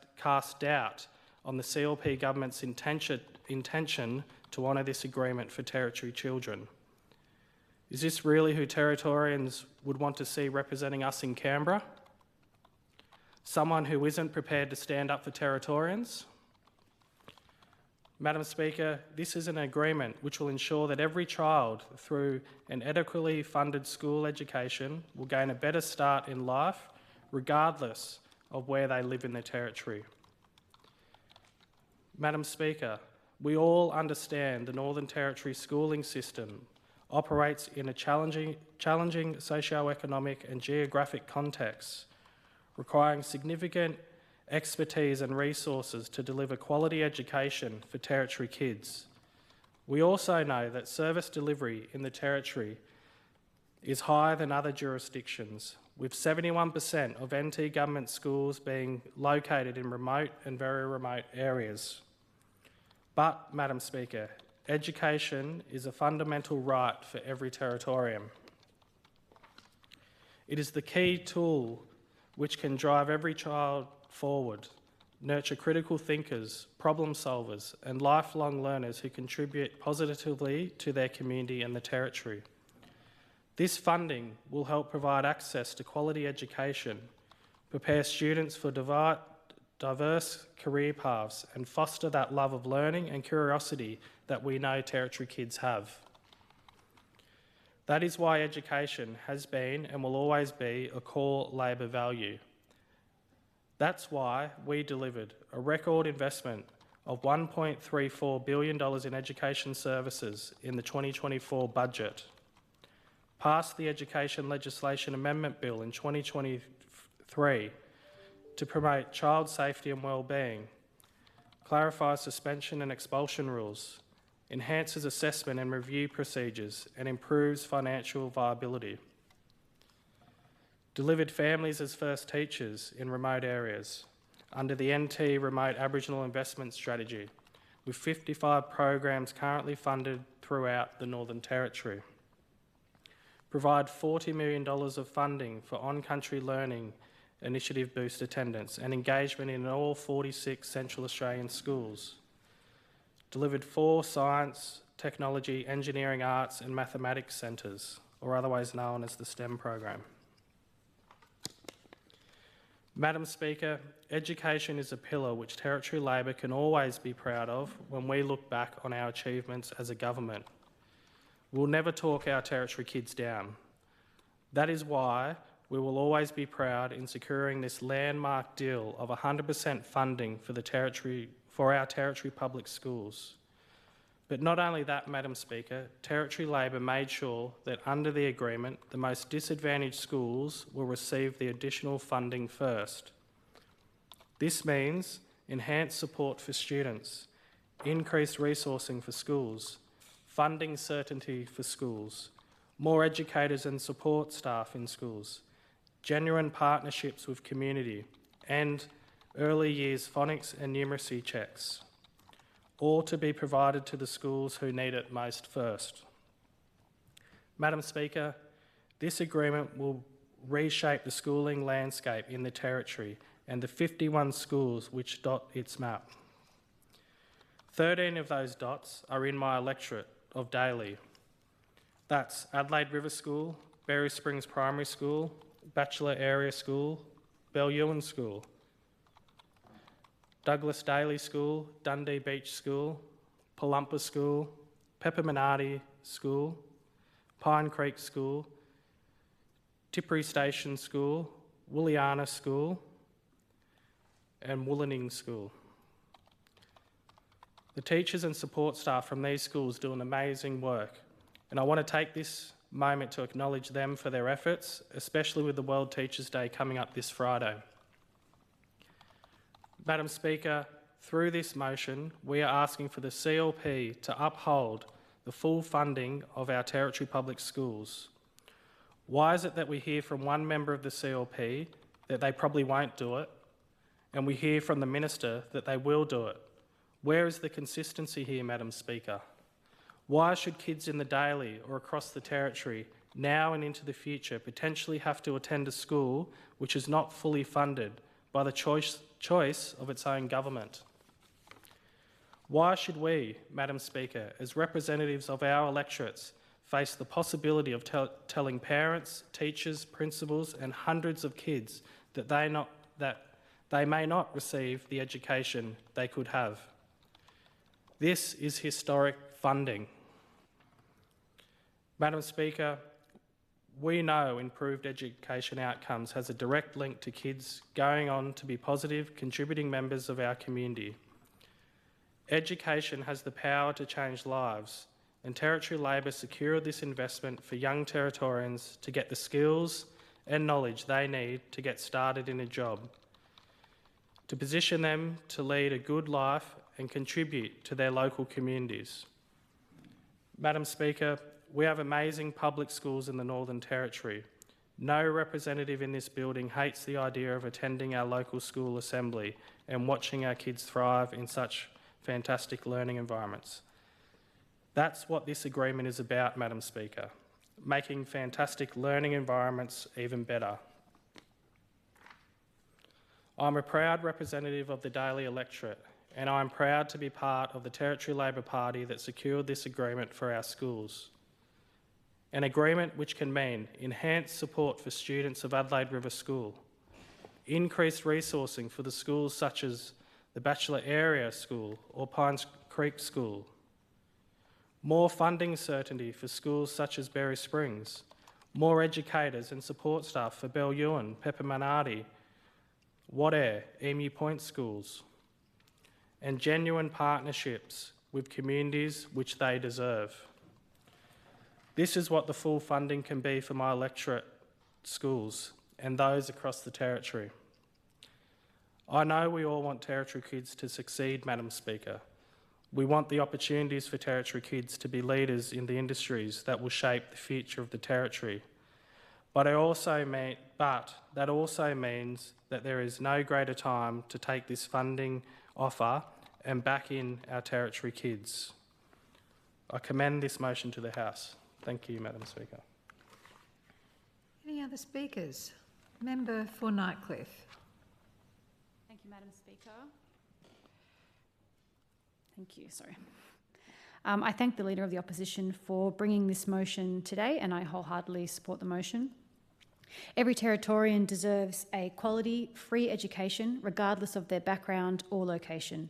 Speaker 3: doubt on the CLP government's intention to honour this agreement for Territory children. Is this really who Territorians would want to see representing us in Canberra? Someone who isn't prepared to stand up for Territorians? Madam Speaker, this is an agreement which will ensure that every child, through an adequately funded school education, will gain a better start in life, regardless of where they live in the Territory. Madam Speaker, we all understand the Northern Territory schooling system operates in a challenging socio-economic and geographic context, requiring significant expertise and resources to deliver quality education for Territory kids. We also know that service delivery in the Territory is higher than other jurisdictions, with 71% of NT government schools being located in remote and very remote areas. But, Madam Speaker, education is a fundamental right for every Territorian. It is the key tool which can drive every child forward, nurture critical thinkers, problem solvers, and lifelong learners who contribute positively to their community and the Territory. This funding will help provide access to quality education, prepare students for diverse career paths, and foster that love of learning and curiosity that we know Territory kids have. That is why education has been and will always be a core Labor value. That's why we delivered a record investment of $1.34 billion in education services in the 2024 budget, passed the Education Legislation Amendment Bill in 2023 to promote child safety and wellbeing, clarifies suspension and expulsion rules, enhances assessment and review procedures, and improves financial viability. Delivered families as first teachers in remote areas under the NT Remote Aboriginal Investment Strategy, with 55 programs currently funded throughout the Northern Territory. Provide $40 million of funding for on-country learning initiative boost attendance and engagement in all 46 Central Australian schools. Delivered 4 science, technology, engineering, arts and mathematics centres, or otherwise known as the STEM program. Madam Speaker, education is a pillar which Territory Labor can always be proud of when we look back on our achievements as a government. We'll never talk our Territory kids down. That is why we will always be proud in securing this landmark deal of 100% funding for our Territory public schools. But not only that, Madam Speaker, Territory Labor made sure that under the agreement, the most disadvantaged schools will receive the additional funding first. This means enhanced support for students, increased resourcing for schools, funding certainty for schools, more educators and support staff in schools, genuine partnerships with community, and early years phonics and numeracy checks, all to be provided to the schools who need it most first. Madam Speaker, this agreement will reshape the schooling landscape in the Territory and the 51 schools which dot its map. 13 of those dots are in my electorate of Daly. That's Adelaide River School, Berry Springs Primary School, Bachelor Area School, Bellewen School, Douglas Daly School, Dundee Beach School, Palumpa School, Pepperminardi School, Pine Creek School, Tipperary Station School, Wooliana School, and Wooloning School. The teachers and support staff from these schools do an amazing work, and I want to take this moment to acknowledge them for their efforts, especially with the World Teachers' Day coming up this Friday. Madam Speaker, through this motion, we are asking for the CLP to uphold the full funding of our Territory Public Schools. Why is it that we hear from one member of the CLP that they probably won't do it, and we hear from the Minister that they will do it? Where is the consistency here, Madam Speaker? Why should kids in the Daly or across the Territory, now and into the future, potentially have to attend a school which is not fully funded by the choice of its own government? Why should we, Madam Speaker, as representatives of our electorates, face the possibility of telling parents, teachers, principals and hundreds of kids that they may not receive the education they could have? This is historic funding. Madam Speaker, we know improved education outcomes has a direct link to kids going on to be positive, contributing members of our community. Education has the power to change lives, and Territory Labor secured this investment for young Territorians to get the skills and knowledge they need to get started in a job, to position them to lead a good life and contribute to their local communities. Madam Speaker, we have amazing public schools in the Northern Territory. No representative in this building hates the idea of attending our local school assembly and watching our kids thrive in such fantastic learning environments. That's what this agreement is about, Madam Speaker, making fantastic learning environments even better. I'm a proud representative of the Daly electorate, and I'm proud to be part of the Territory Labor Party that secured this agreement for our schools. An agreement which can mean enhanced support for students of Adelaide River School, increased resourcing for the schools such as the Bachelor Area School or Pines Creek School, more funding certainty for schools such as Berry Springs, more educators and support staff for Bellewen, Pepperminardi, Wadair, Emu Point schools, and genuine partnerships with communities which they deserve. This is what the full funding can be for my electorate schools and those across the Territory. I know we all want Territory kids to succeed, Madam Speaker. We want the opportunities for Territory kids to be leaders in the industries that will shape the future of the Territory. But that also means that there is no greater time to take this funding offer and back in our Territory kids. I commend this motion to the House. Thank you, Madam Speaker.
Speaker 2: Any other speakers? Member for Nightcliff.
Speaker 1: Thank you, Madam Speaker. Thank you, sorry. I thank the Leader of the Opposition for bringing this motion today, and I wholeheartedly support the motion. Every Territorian deserves a quality, free education, regardless of their background or location.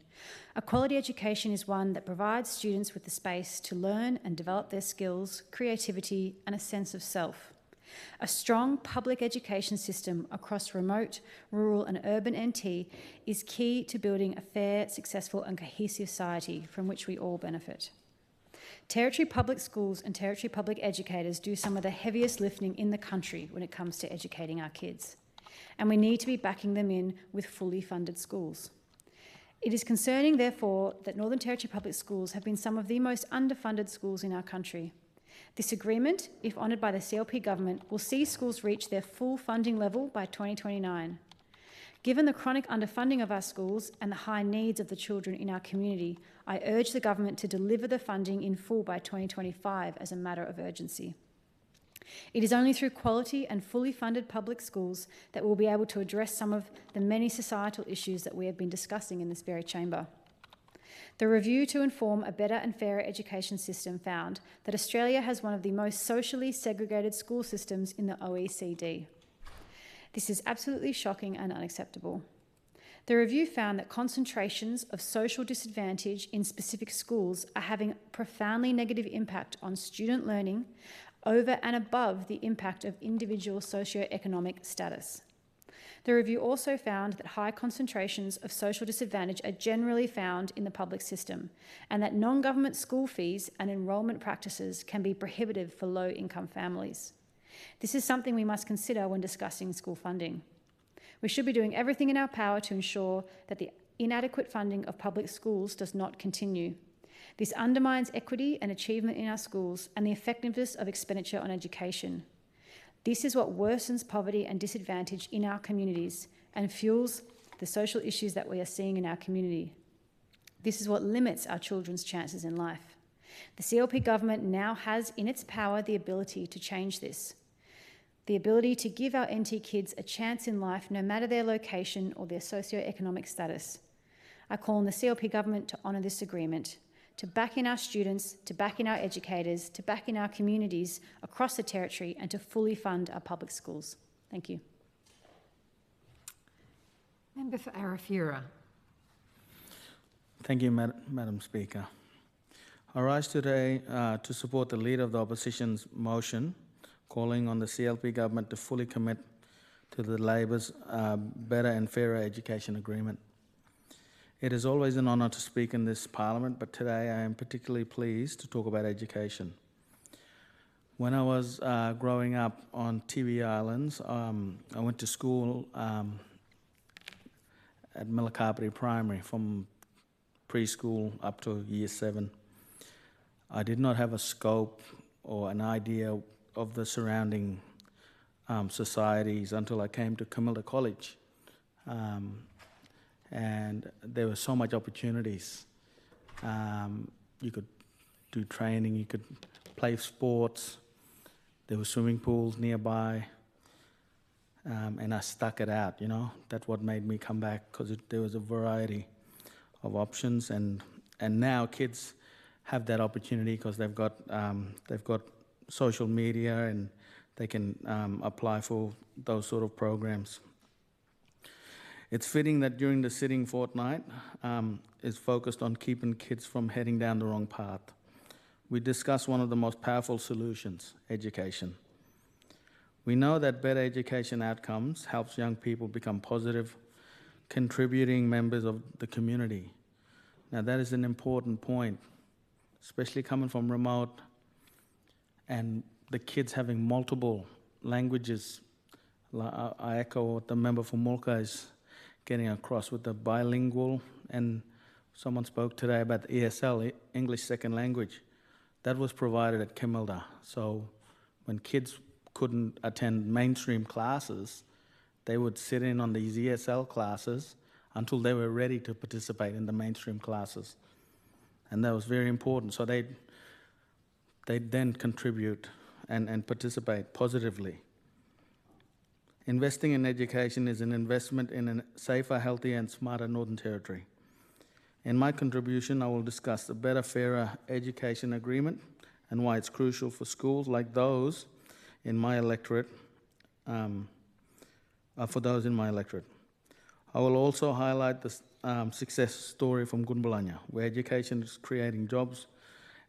Speaker 1: A quality education is one that provides students with the space to learn and develop their skills, creativity, and a sense of self. A strong public education system across remote, rural, and urban NT is key to building a fair, successful, and cohesive society from which we all benefit. Territory public schools and Territory public educators do some of the heaviest lifting in the country when it comes to educating our kids, and we need to be backing them in with fully funded schools. It is concerning, therefore, that Northern Territory public schools have been some of the most underfunded schools in our country. This agreement, if honoured by the CLP government, will see schools reach their full funding level by 2029. Given the chronic underfunding of our schools and the high needs of the children in our community, I urge the government to deliver the funding in full by 2025 as a matter of urgency. It is only through quality and fully funded public schools that we'll be able to address some of the many societal issues that we have been discussing in this very chamber.
Speaker 6: The review to inform a better and fairer education system found that Australia has one of the most socially segregated school systems in the OECD. This is absolutely shocking and unacceptable. The review found that concentrations of social disadvantage in specific schools are having a profoundly negative impact on student learning over and above the impact of individual socioeconomic status. The review also found that high concentrations of social disadvantage are generally found in the public system, and that non-government school fees and enrolment practices can be prohibitive for low-income families. This is something we must consider when discussing school funding. We should be doing everything in our power to ensure that the inadequate funding of public schools does not continue. This undermines equity and achievement in our schools and the effectiveness of expenditure on education. This is what worsens poverty and disadvantage in our communities and fuels the social issues that we are seeing in our community. This is what limits our children's chances in life. The CLP government now has in its power the ability to change this. The ability to give our NT kids a chance in life no matter their location or their socioeconomic status. I call on the CLP government to honour this agreement, to back in our students, to back in our educators, to back in our communities across the territory and to fully fund our public schools. Thank you.
Speaker 2: Member for Arafura.
Speaker 7: Thank you, Madam Speaker. I rise today to support the Leader of the Opposition's motion calling on the CLP government to fully commit to the Labor's Better and Fairer Education Agreement. It is always an honour to speak in this Parliament, but today I am particularly pleased to talk about education. When I was growing up on TV Islands, I went to school at Millacapity Primary from preschool up to year 7. I did not have a scope or an idea of the surrounding societies until I came to Camilla College. And there were so much opportunities. You could do training, you could play sports, there were swimming pools nearby, and I stuck it out, you know. That's what made me come back, because there was a variety of options, and now kids have that opportunity because they've got social media and they can apply for those sort of programs. It's fitting that during the sitting fortnight is focused on keeping kids from heading down the wrong path. We discuss one of the most powerful solutions, education. We know that better education outcomes helps young people become positive, contributing members of the community. Now that is an important point, especially coming from remote and the kids having multiple languages. I echo what the member for Mulka is getting across with the bilingual, and someone spoke today about the ESL, English Second Language. That was provided at Camilla. So when kids couldn't attend mainstream classes, they would sit in on these ESL classes until they were ready to participate in the mainstream classes. And that was very important. So they'd then contribute and participate positively. Investing in education is an investment in a safer, healthier and smarter Northern Territory. In my contribution, I will discuss the Better, Fairer Education Agreement and why it's crucial for schools like those in my electorate, for those in my electorate. I will also highlight the success story from Gunbalanya, where education is creating jobs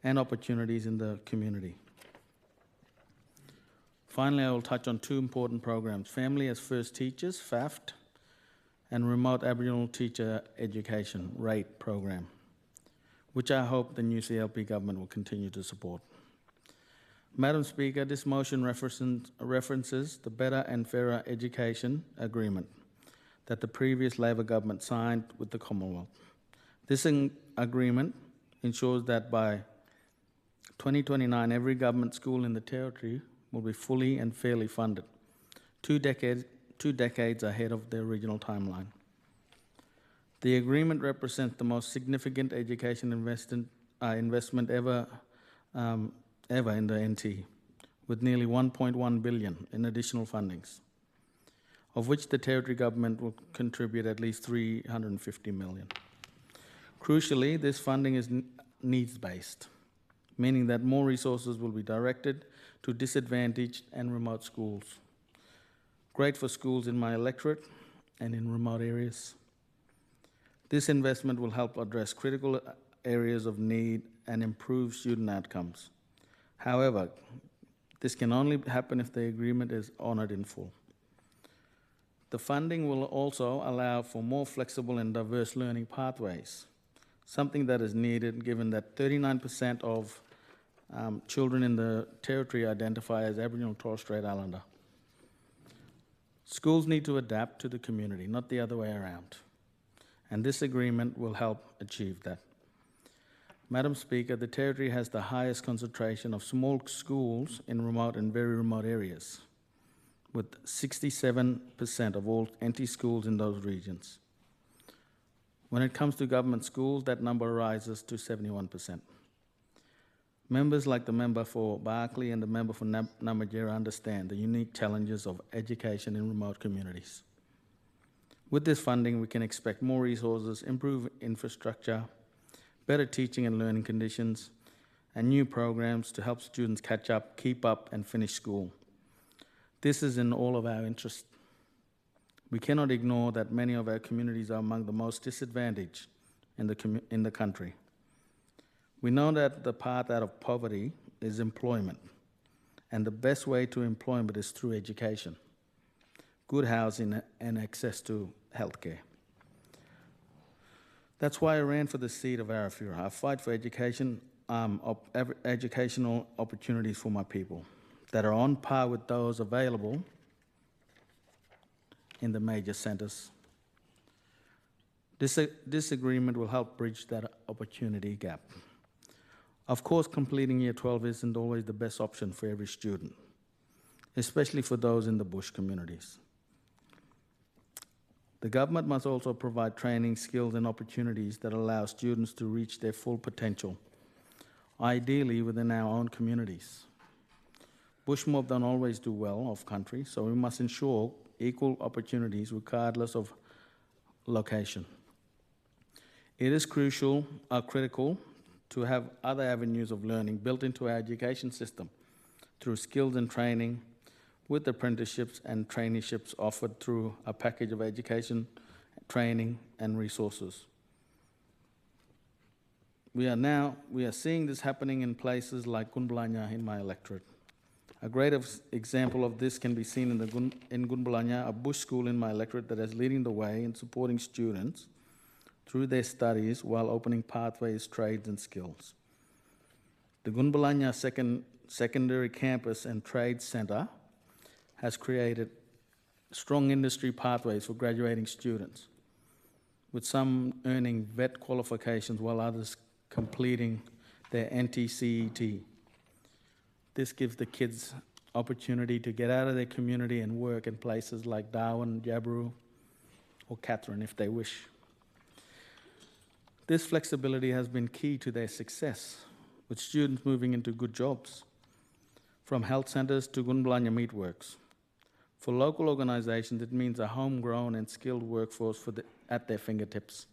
Speaker 7: and opportunities in the community. Finally, I will touch on two important programs, Family as First Teachers, FAFT, and Remote Aboriginal Teacher Education, RATE program, which I hope the new CLP government will continue to support. Madam Speaker, this motion references the Better and Fairer Education Agreement that the previous Labor government signed with the Commonwealth. This agreement ensures that by 2029, every government school in the Territory will be fully and fairly funded, two decades ahead of the original timeline. The agreement represents the most significant education investment ever in the NT, with nearly 1.1 billion in additional fundings, of which the Territory government will contribute at least 350 million. Crucially, this funding is needs-based, meaning that more resources will be directed to disadvantaged and remote schools. Great for schools in my electorate and in remote areas. This investment will help address critical areas of need and improve student outcomes. However, this can only happen if the agreement is honoured in full. The funding will also allow for more flexible and diverse learning pathways, something that is needed given that 39% of children in the territory identify as Aboriginal and Torres Strait Islander. Schools need to adapt to the community, not the other way around. And this agreement will help achieve that. Madam Speaker, the Territory has the highest concentration of small schools in remote and very remote areas, with 67% of all NT schools in those regions. When it comes to government schools, that number rises to 71%. Members like the member for Barkly and the member for Namatjira understand the unique challenges of education in remote communities. With this funding, we can expect more resources, improved infrastructure, better teaching and learning conditions, and new programs to help students catch up, keep up, and finish school. This is in all of our interest. We cannot ignore that many of our communities are among the most disadvantaged in the country. We know that the path out of poverty is employment, and the best way to employment is through education, good housing, and access to healthcare. That's why I ran for the seat of Arafura. I fight for educational opportunities for my people that are on par with those available in the major centres. This agreement will help bridge that opportunity gap. Of course, completing Year 12 isn't always the best option for every student, especially for those in the bush communities. The government must also provide training, skills, and opportunities that allow students to reach their full potential, ideally within our own communities. Bush mob don't always do well off-country, so we must ensure equal opportunities regardless of location. It is critical to have other avenues of learning built into our education system through skills and training, with apprenticeships and traineeships offered through a package of education, training, and resources. We are seeing this happening in places like Gunbalanya in my electorate. A great example of this can be seen in Gunbalanya, a bush school in my electorate that is leading the way in supporting students through their studies while opening pathways, trades, and skills. The Gunbalanya Secondary Campus and Trade Centre has created strong industry pathways for graduating students, with some earning vet qualifications while others completing their NTCET. This gives the kids opportunity to get out of their community and work in places like Darwin, Jabiru, or Katherine if they wish. This flexibility has been key to their success, with students moving into good jobs, from health centres to Gunbalanya meatworks. For local organisations, it means a homegrown and skilled workforce at their fingertips,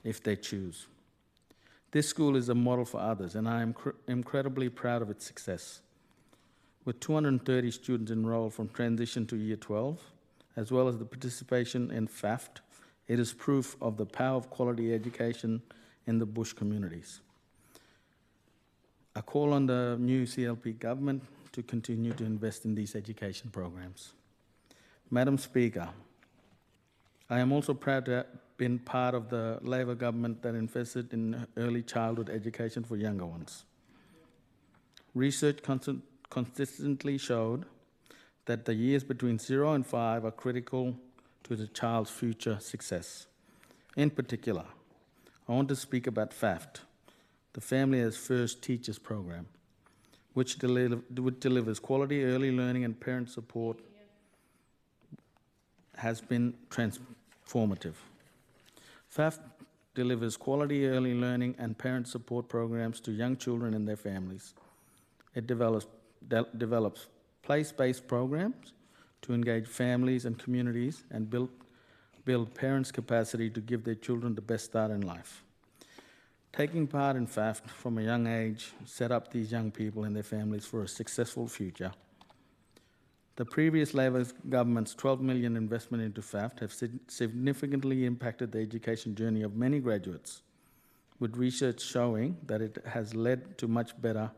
Speaker 7: if they choose. This school is a model for others, and I am incredibly proud of its success. With 230 students enrolled from transition to Year 12, as well as the participation in FAFT, it is proof of the power of quality education in the bush communities. I call on the new CLP government to continue to invest in these education programs. Madam Speaker, I am also proud to have been part of the Labor government that invested in early childhood education for younger ones. Research consistently showed that the years between 0 and 5 are critical to the child's future success. In particular, I want to speak about FAFT, the Family as First Teachers program, which delivers quality early learning and parent support, has been transformative. FAFT delivers quality early learning and parent support programs to young children and their families. It develops place-based programs to engage families and communities and build build parents' capacity to give their children the best start in life. Taking part in FAFT from a young age set up these young people and their families for a successful future. The previous Labor government's $12 million investment into FAFT have significantly impacted the education journey of many graduates, with research showing that it has led to much better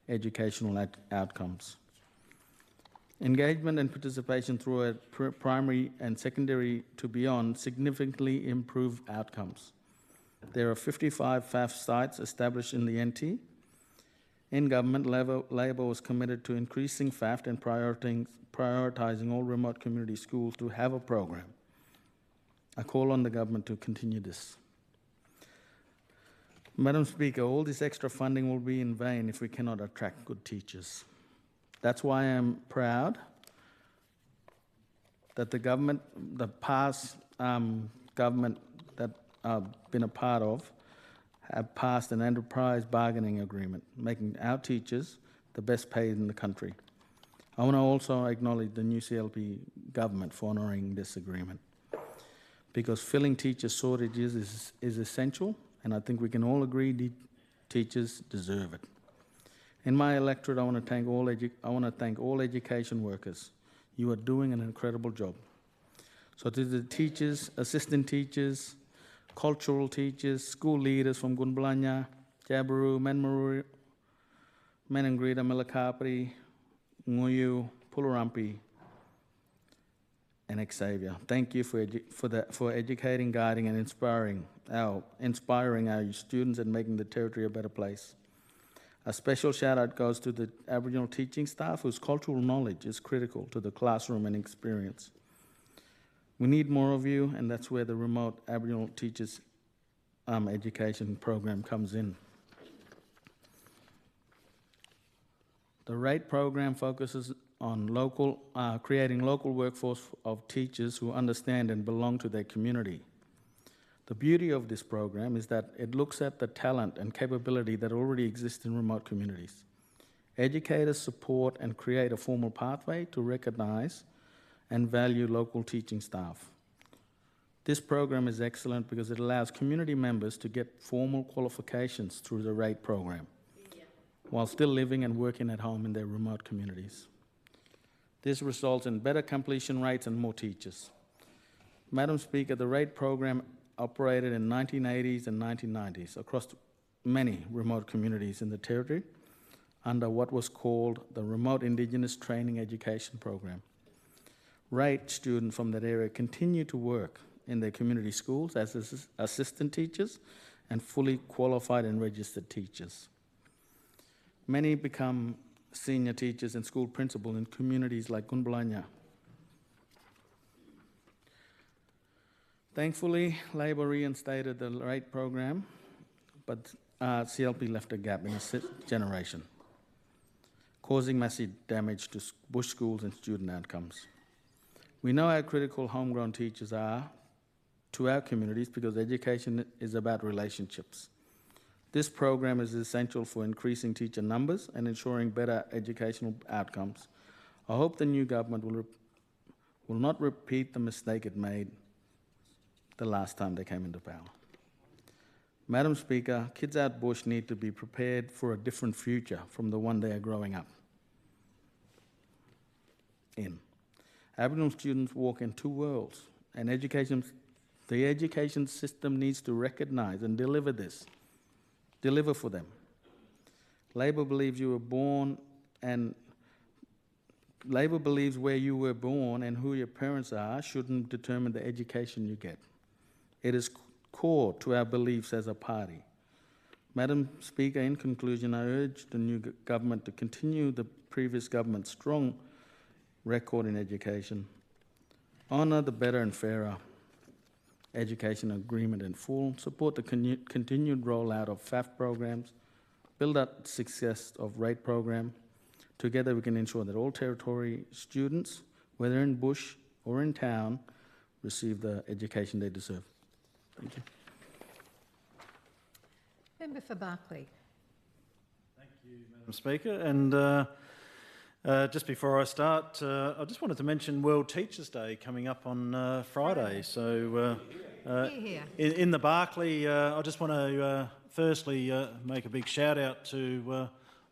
Speaker 7: educational outcomes. Engagement and participation throughout primary and secondary to beyond significantly improve outcomes. There are 55 FAFT sites established in the NT. In government, Labor was committed to increasing FAFT and prioritising all remote community schools to have a program. I call on the government to continue this. Madam Speaker, all this extra funding will be in vain if we cannot attract good teachers. That's why I'm proud that the past government that I've been a part of, have passed an enterprise bargaining agreement, making our teachers the best paid in the country. I want to also acknowledge the new CLP government for honouring this agreement, because filling teacher shortages is essential, and I think we can all agree teachers deserve it. In my electorate, I want to thank all education workers. You are doing an incredible job. So to the teachers, assistant teachers, cultural teachers, school leaders from Gunblanya, Jabiru, Menangrida, Milakapri, Nguyu, Pulurampi, and Xavier. Thank you for educating, guiding, and inspiring our students and making the territory a better place. A special shout out goes to the Aboriginal teaching staff whose cultural knowledge is critical to the classroom and experience. We need more of you, and that's where the remote Aboriginal teachers education program comes in. The RATE program focuses on creating local workforce of teachers who understand and belong to their community. The beauty of this program is that it looks at the talent and capability that already exists in remote communities. Educators support and create a formal pathway to recognise and value local teaching staff. This program is excellent because it allows community members to get formal qualifications through the RATE program, while still living and working at home in their remote communities. This results in better completion rates and more teachers. Madam Speaker, the RATE program operated in 1980s and 1990s across many remote communities in the territory under what was called the Remote Indigenous Training Education Program. RATE students from that area continue to work in their community schools as assistant teachers and fully qualified and registered teachers. Many become senior teachers and school principals in communities like Gunblanya. Thankfully, Labor reinstated the RATE program, but CLP left a gap in a generation, causing massive damage to bush schools and student outcomes. We know how critical homegrown teachers are to our communities because education is about relationships. This program is essential for increasing teacher numbers and ensuring better educational outcomes. I hope the new government will not repeat the mistake it made the last time they came into power. Madam Speaker, kids out bush need to be prepared for a different future from the one they are growing up in. Aboriginal students walk in two worlds, and the education system needs to recognise and deliver for them. Labor believes Labor believes where you were born and who your parents are shouldn't determine the education you get. It is core to our beliefs as a party. Madam Speaker, in conclusion, I urge the new government to continue the previous government's strong record in education, honour the better and fairer education agreement in full, support the continued rollout of FAFT programs, build up success of RATE program. Together we can ensure that all territory students, whether in bush or in town, receive the education they deserve. Thank you.
Speaker 2: Member for Barclay.
Speaker 8: Thank you, Madam Speaker. And Just before I start, I just wanted to mention World Teachers' Day coming up on Friday. So in the Barclay, I just want to firstly make a big shout out to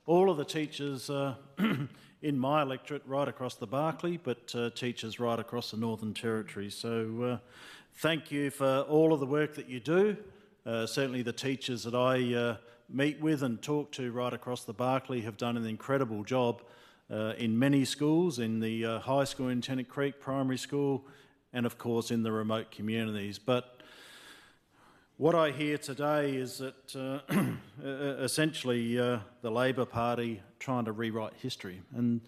Speaker 8: all of the teachers in my electorate right across the Barclay, but teachers right across the Northern Territory. So thank you for all of the work that you do. Certainly the teachers that I meet with and talk to right across the Barclay have done an incredible job in many schools, in the high school in Tennant Creek Primary School, and of course in the remote communities. But what I hear today is that essentially the Labor Party trying to rewrite history. And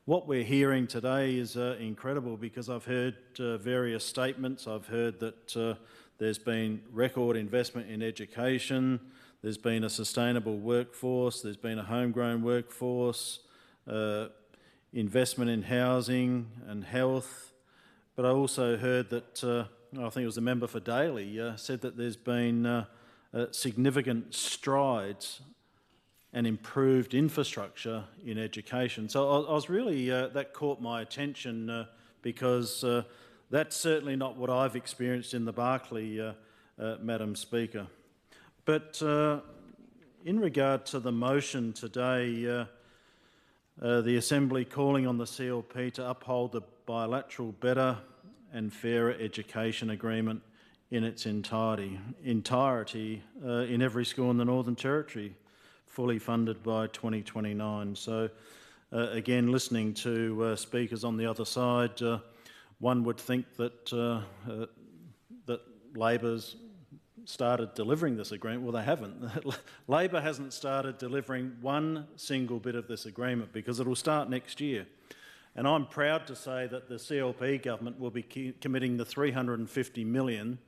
Speaker 8: what we're hearing today is incredible, because I've heard various statements. I've heard that there's been record investment in education, there's been a sustainable workforce, there's been a homegrown workforce, investment in housing and health. But I also heard that, I think it was a member for Daly, said that there's been significant strides and improved infrastructure in education. So I was really, that caught my attention because that's certainly not what I've experienced in the Barclay, Madam Speaker. But in regard to the motion today, the Assembly calling on the CLP to uphold the bilateral better and fairer education agreement in its entirety in every school in the Northern Territory, fully funded by 2029. So again, listening to speakers on the other side, one would think that that Labor's started delivering this agreement. Well, they haven't. Labor hasn't started delivering one single bit of this agreement, because it'll start next year. And I'm proud to say that the CLP government will be committing the $350 million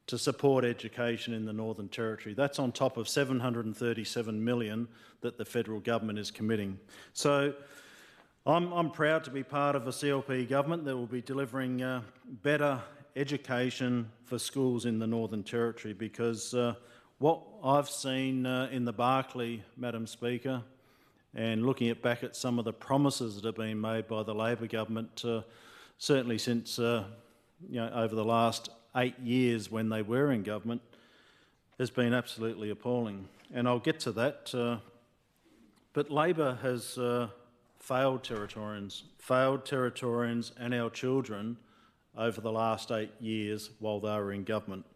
Speaker 8: to support education in the Northern Territory. That's on top of $737 million that the federal government is committing. So I'm proud to be part of a CLP government that will be delivering better education for schools in the Northern Territory, because what I've seen in the Barclay, Madam Speaker, and looking back at some of the promises that have been made by the Labor government, certainly since over the last 8 years when they were in government, has been absolutely appalling. And I'll get to that. But Labor has failed Territorians and our children over the last 8 years while they were in government.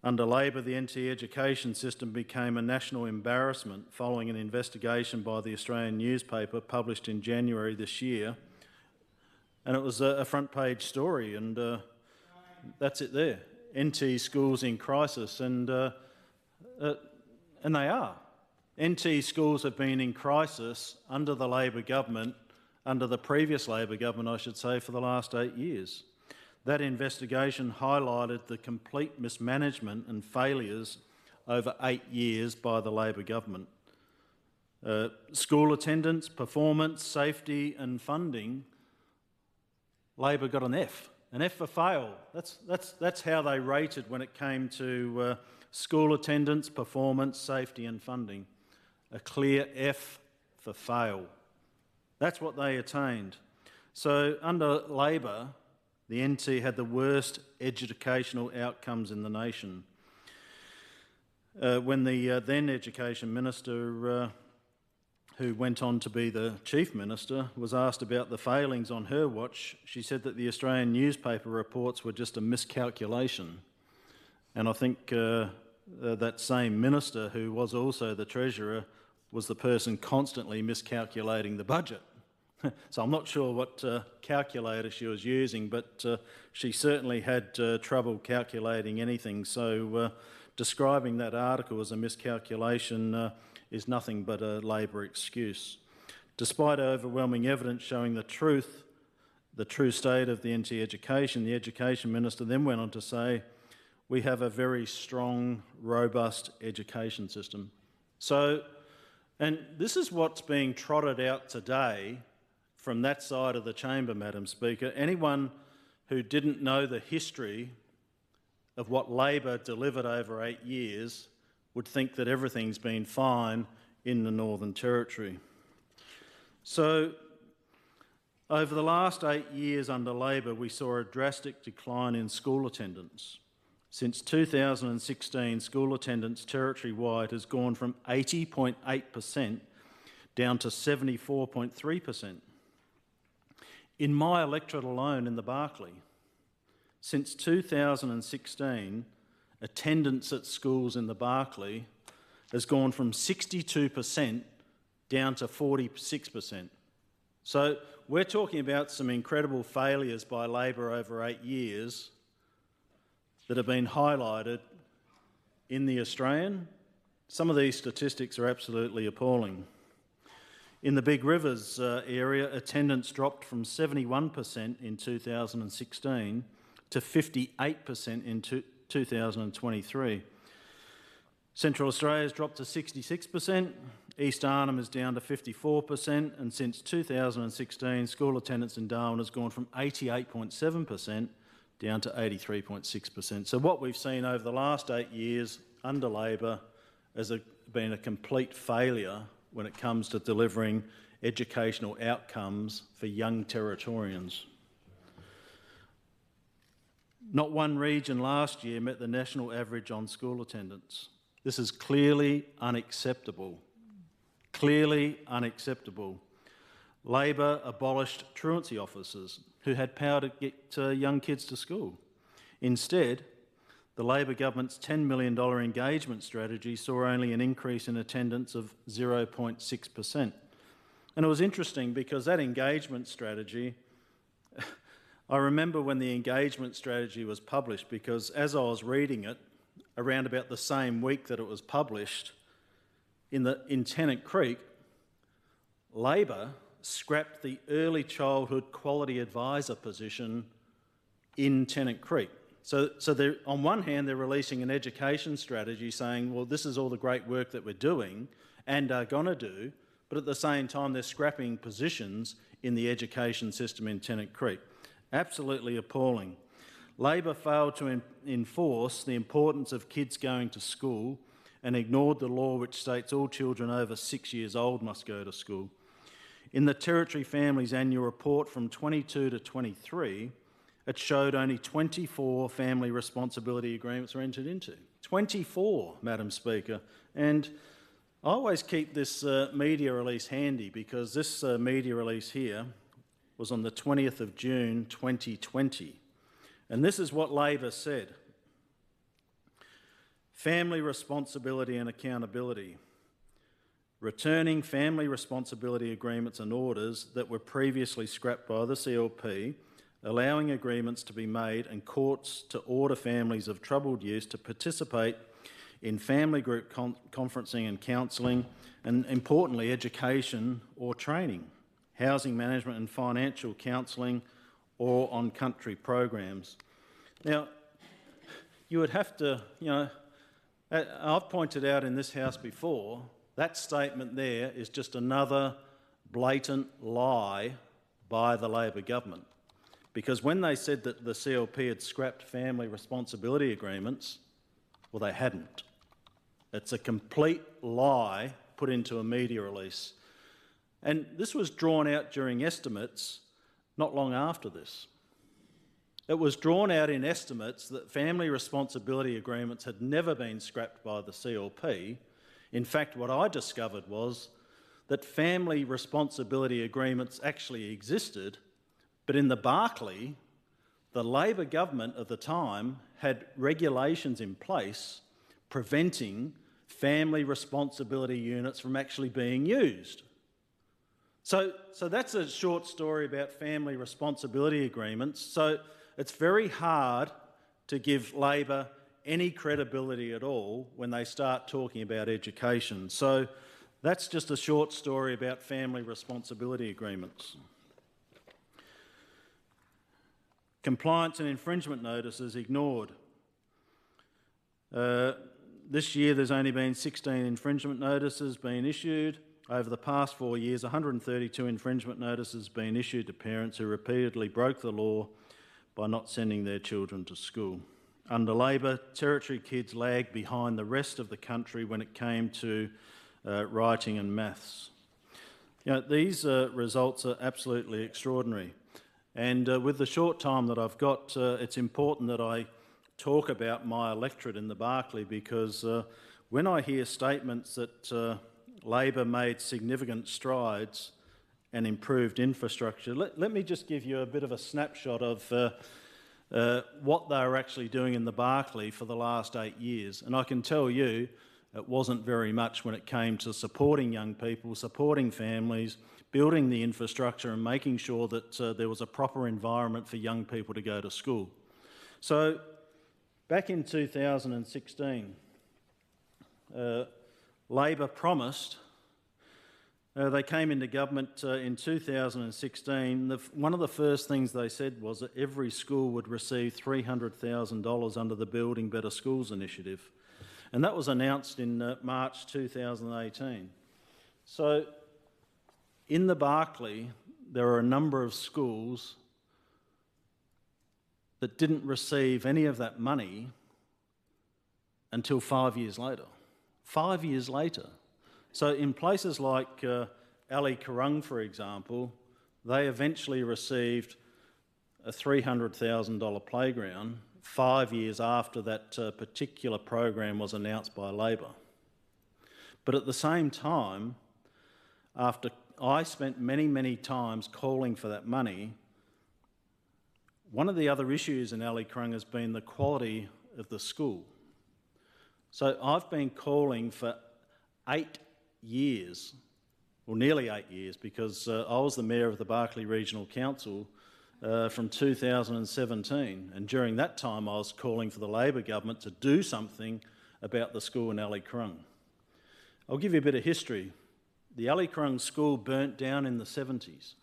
Speaker 8: Under Labor, the NT education system became a national embarrassment following an investigation by the Australian newspaper published in January this year. And it was a front page story, and that's it there. NT schools in crisis, and they are. NT schools have been in crisis under the Labor government, under the previous Labor government, I should say, for the last 8 years. That investigation highlighted the complete mismanagement and failures over 8 years by the Labor government. School attendance, performance, safety and funding, Labor got an F for fail. That's how they rated when it came to school attendance, performance, safety and funding. A clear F for fail. That's what they attained. So under Labor, the NT had the worst educational outcomes in the nation. When the then Education Minister, who went on to be the Chief Minister, was asked about the failings on her watch, she said that the Australian newspaper reports were just a miscalculation. And I think that same minister, who was also the Treasurer, was the person constantly miscalculating the budget. So I'm not sure what calculator she was using, but she certainly had trouble calculating anything. So describing that article as a miscalculation is nothing but a Labor excuse. Despite overwhelming evidence showing the true state of the NT education, the Education Minister then went on to say, we have a very strong, robust education system. So, and this is what's being trotted out today from that side of the chamber, Madam Speaker. Anyone who didn't know the history of what Labor delivered over 8 years would think that everything's been fine in the Northern Territory. So, over the last 8 years under Labor, we saw a drastic decline in school attendance. Since 2016, school attendance territory-wide has gone from 80.8% down to 74.3%. In my electorate alone in the Barkly, since 2016, attendance at schools in the Barkly has gone from 62% down to 46%. So we're talking about some incredible failures by Labor over 8 years that have been highlighted in The Australian. Some of these statistics are absolutely appalling. In the Big Rivers area, attendance dropped from 71% in 2016 to 58% in 2023. Central Australia has dropped to 66%, East Arnhem is down to 54%, and since 2016, school attendance in Darwin has gone from 88.7% down to 83.6%. So what we've seen over the last 8 years under Labor has been a complete failure when it comes to delivering educational outcomes for young Territorians. Not one region last year met the national average on school attendance. This is clearly unacceptable. Clearly unacceptable. Labor abolished truancy officers who had power to get young kids to school. Instead, the Labor government's $10 million engagement strategy saw only an increase in attendance of 0.6%. And it was interesting because that engagement strategy, I remember when the engagement strategy was published, because as I was reading it, around about the same week that it was published, in Tennant Creek, Labor scrapped the early childhood quality advisor position in Tennant Creek. So on one hand, they're releasing an education strategy saying, well, this is all the great work that we're doing and are going to do, but at the same time, they're scrapping positions in the education system in Tennant Creek. Absolutely appalling. Labor failed to enforce the importance of kids going to school and ignored the law which states all children over 6 years old must go to school. In the Territory Family's annual report from 22 to 23, it showed only 24 family responsibility agreements were entered into. 24, Madam Speaker. And I always keep this media release handy, because this media release here was on the 20th of June 2020. And this is what Labor said. Family responsibility and accountability. Returning family responsibility agreements and orders that were previously scrapped by the CLP, allowing agreements to be made and courts to order families of troubled youth to participate in family group conferencing and counselling, and importantly, education or training, housing management and financial counselling, or on country programs. Now, you would have to, I've pointed out in this House before, that statement there is just another blatant lie by the Labor government. Because when they said that the CLP had scrapped family responsibility agreements, well, they hadn't. It's a complete lie put into a media release. And this was drawn out during estimates not long after this. It was drawn out in estimates that family responsibility agreements had never been scrapped by the CLP. In fact, what I discovered was that family responsibility agreements actually existed, but in the Barkly, the Labor government at the time had regulations in place preventing family responsibility units from actually being used. So that's a short story about family responsibility agreements. So it's very hard to give Labor any credibility at all when they start talking about education. So that's just a short story about family responsibility agreements. Compliance and infringement notices ignored. This year there's only been 16 infringement notices being issued. Over the past 4 years, 132 infringement notices been issued to parents who repeatedly broke the law by not sending their children to school. Under Labor, Territory kids lagged behind the rest of the country when it came to writing and maths. These results are absolutely extraordinary. And with the short time that I've got, it's important that I talk about my electorate in the Barkly, because when I hear statements that Labor made significant strides and improved infrastructure, let me just give you a bit of a snapshot of what they were actually doing in the Barkly for the last 8 years. And I can tell you it wasn't very much when it came to supporting young people, supporting families, building the infrastructure and making sure that there was a proper environment for young people to go to school. So back in 2016, Labor promised, they came into government in 2016, one of the first things they said was that every school would receive $300,000 under the Building Better Schools initiative. And that was announced in March 2018. So in the Barkly, there are a number of schools that didn't receive any of that money until 5 years later. 5 years later. So in places like Ali Kurrung, for example, they eventually received a $300,000 playground 5 years after that particular program was announced by Labor. But at the same time, after I spent many times calling for that money, one of the other issues in Ali Kurrung has been the quality of the school. So I've been calling for 8 years, well nearly 8 years, because I was the mayor of the Barkly Regional Council from 2017, and during that time I was calling for the Labor government to do something about the school in Ali Kurrung. I'll give you a bit of history. The Ali Kurrung school burnt down in the 70s.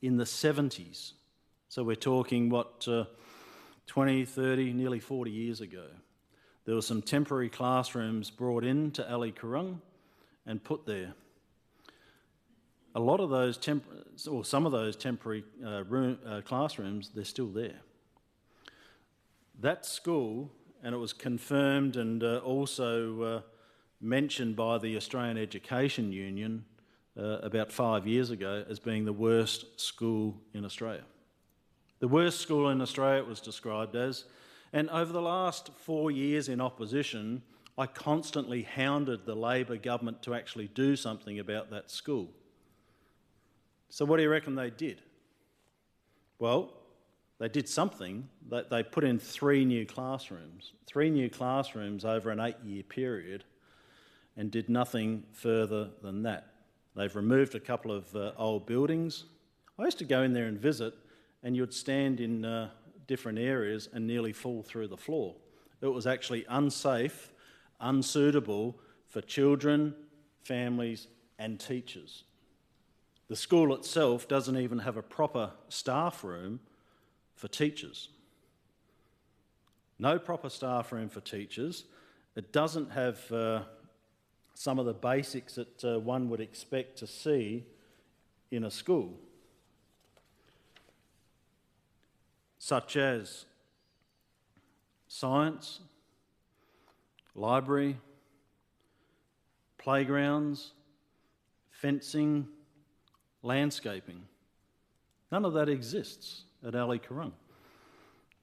Speaker 8: In the 70s. So we're talking, 20, 30, nearly 40 years ago. There were some temporary classrooms brought into Ali Kurrung and put there. A lot of those, some of those temporary classrooms, they're still there. That school, and it was confirmed and also mentioned by the Australian Education Union about 5 years ago as being the worst school in Australia. The worst school in Australia it was described as, and over the last 4 years in opposition, I constantly hounded the Labor government to actually do something about that school. So what do you reckon they did? Well, they did something. They put in 3 new classrooms. 3 new classrooms over an 8-year period, and did nothing further than that. They've removed a couple of old buildings. I used to go in there and visit, and you'd stand in different areas and nearly fall through the floor. It was actually unsafe, unsuitable for children, families and teachers. The school itself doesn't even have a proper staff room for teachers. No proper staff room for teachers. It doesn't have some of the basics that one would expect to see in a school, such as science, library, playgrounds, fencing, landscaping. None of that exists at Ali Kurrung.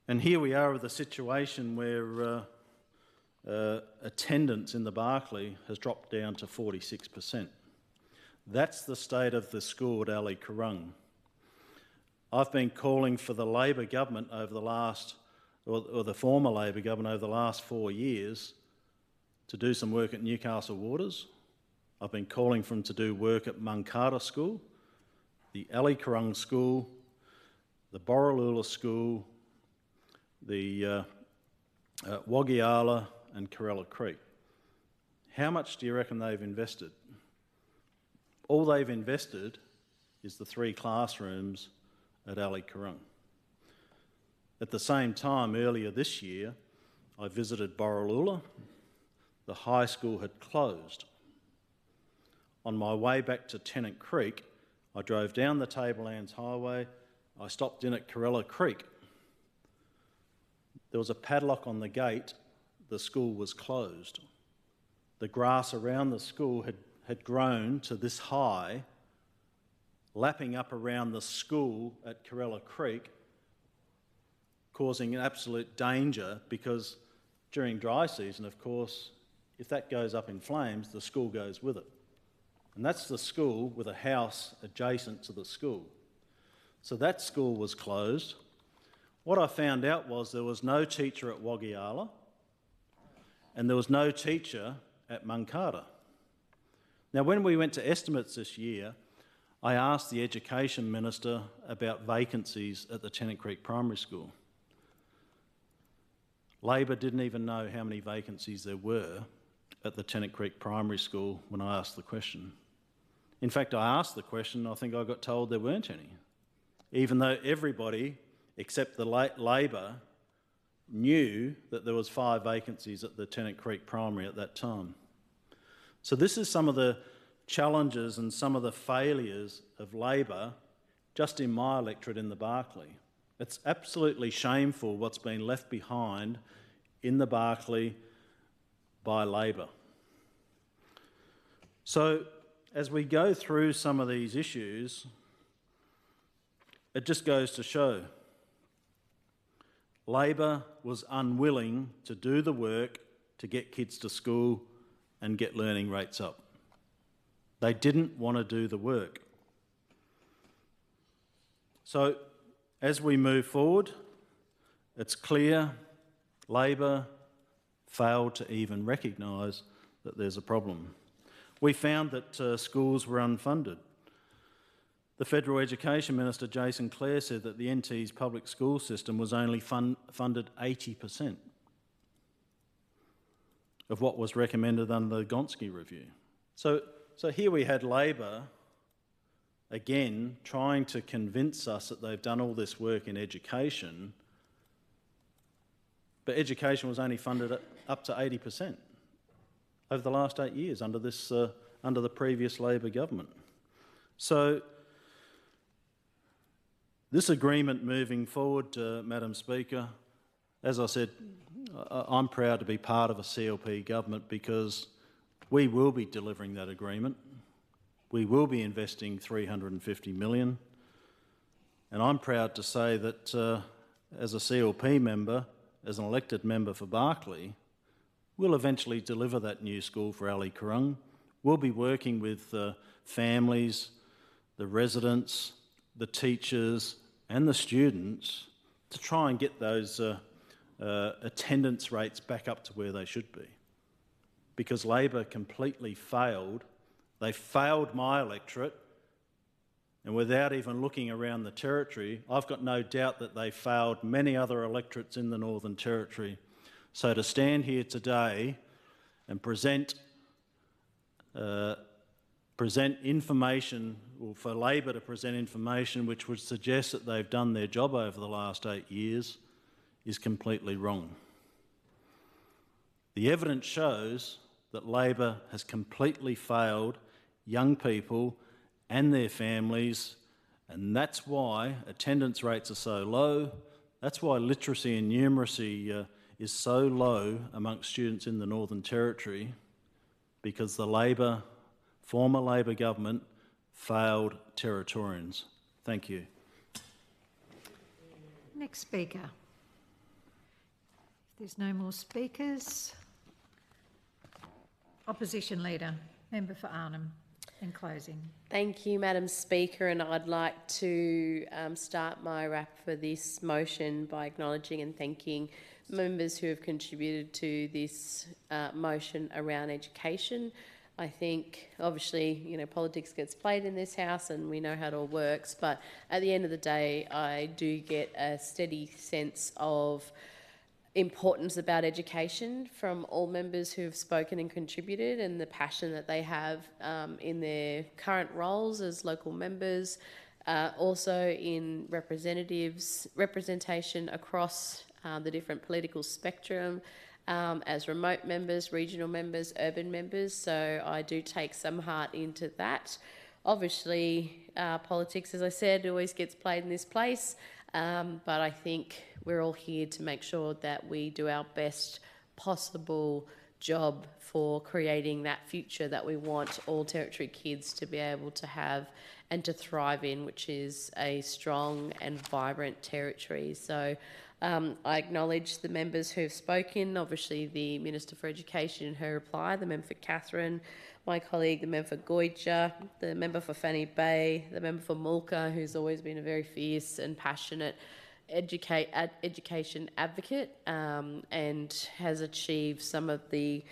Speaker 8: And here we are with a situation where attendance in the Barkly has dropped down to 46%. That's the state of the school at Ali Kurrung. I've been calling for the Labor government over the last, or the former Labor government over the last 4 years to do some work at Newcastle Waters. I've been calling for them to do work at Munkata School, the Ali Kurrung School, the Borroloola School, the Waggiala and Corella Creek. How much do you reckon they've invested? All they've invested is the 3 classrooms at Ali Kurrung. At the same time, earlier this year, I visited Borroloola. The high school had closed. On my way back to Tennant Creek, I drove down the Tablelands Highway. I stopped in at Corella Creek. There was a padlock on the gate. The school was closed. The grass around the school had grown to this high lapping up around the school at Corella Creek, causing an absolute danger because during dry season, of course, if that goes up in flames, the school goes with it. And that's the school with a house adjacent to the school. So that school was closed. What I found out was there was no teacher at Yingiya and there was no teacher at Mankata. Now, when we went to estimates this year, I asked the Education Minister about vacancies at the Tennant Creek Primary School. Labor didn't even know how many vacancies there were at the Tennant Creek Primary School when I asked the question. In fact, I asked the question, I think I got told there weren't any, even though everybody except the Labor knew that there was 5 vacancies at the Tennant Creek Primary at that time. So this is some of the challenges and some of the failures of Labor just in my electorate in the Barkly. It's absolutely shameful what's been left behind in the Barkly by Labor. So as we go through some of these issues, it just goes to show Labor was unwilling to do the work to get kids to school and get learning rates up. They didn't want to do the work. So as we move forward, it's clear Labor failed to even recognise that there's a problem. We found that schools were unfunded. The Federal Education Minister, Jason Clare, said that the NT's public school system was only funded 80% of what was recommended under the Gonski review. So here we had Labor, again, trying to convince us that they've done all this work in education, but education was only funded up to 80% over the last 8 years under the previous Labor government. So this agreement moving forward, Madam Speaker, as I said, I'm proud to be part of a CLP government because we will be delivering that agreement. We will be investing $350 million. And I'm proud to say that as a CLP member, as an elected member for Barkly, we'll eventually deliver that new school for Ali Kurung. We'll be working with families, the residents, the teachers and the students to try and get those attendance rates back up to where they should be. Because Labor completely failed. They failed my electorate, and without even looking around the Territory, I've got no doubt that they failed many other electorates in the Northern Territory. So to stand here today and present information, or for Labor to present information which would suggest that they've done their job over the last 8 years is completely wrong. The evidence shows that Labor has completely failed young people and their families, and that's why attendance rates are so low. That's why literacy and numeracy is so low amongst students in the Northern Territory, because the former Labor government failed Territorians. Thank you.
Speaker 2: Next speaker. If there's no more speakers, Opposition Leader, Member for Arnhem, in closing.
Speaker 9: Thank you, Madam Speaker, and I'd like to start my wrap for this motion by acknowledging and thanking members who have contributed to this motion around education. I think, obviously, politics gets played in this House and we know how it all works, but at the end of the day, I do get a steady sense of importance about education from all members who have spoken and contributed, and the passion that they have in their current roles as local members, also in representation across the different political spectrum, as remote members, regional members, urban members. So I do take some heart into that. Obviously, politics, as I said, always gets played in this place, but I think we're all here to make sure that we do our best possible job for creating that future that we want all Territory kids to be able to have and to thrive in, which is a strong and vibrant Territory. So I acknowledge the members who have spoken, obviously the Minister for Education in her reply, the member for Catherine, my colleague, the member for Yingiya, the member for Fanny Bay, the member for Mulka, who's always been a very fierce and passionate education advocate and has achieved some of the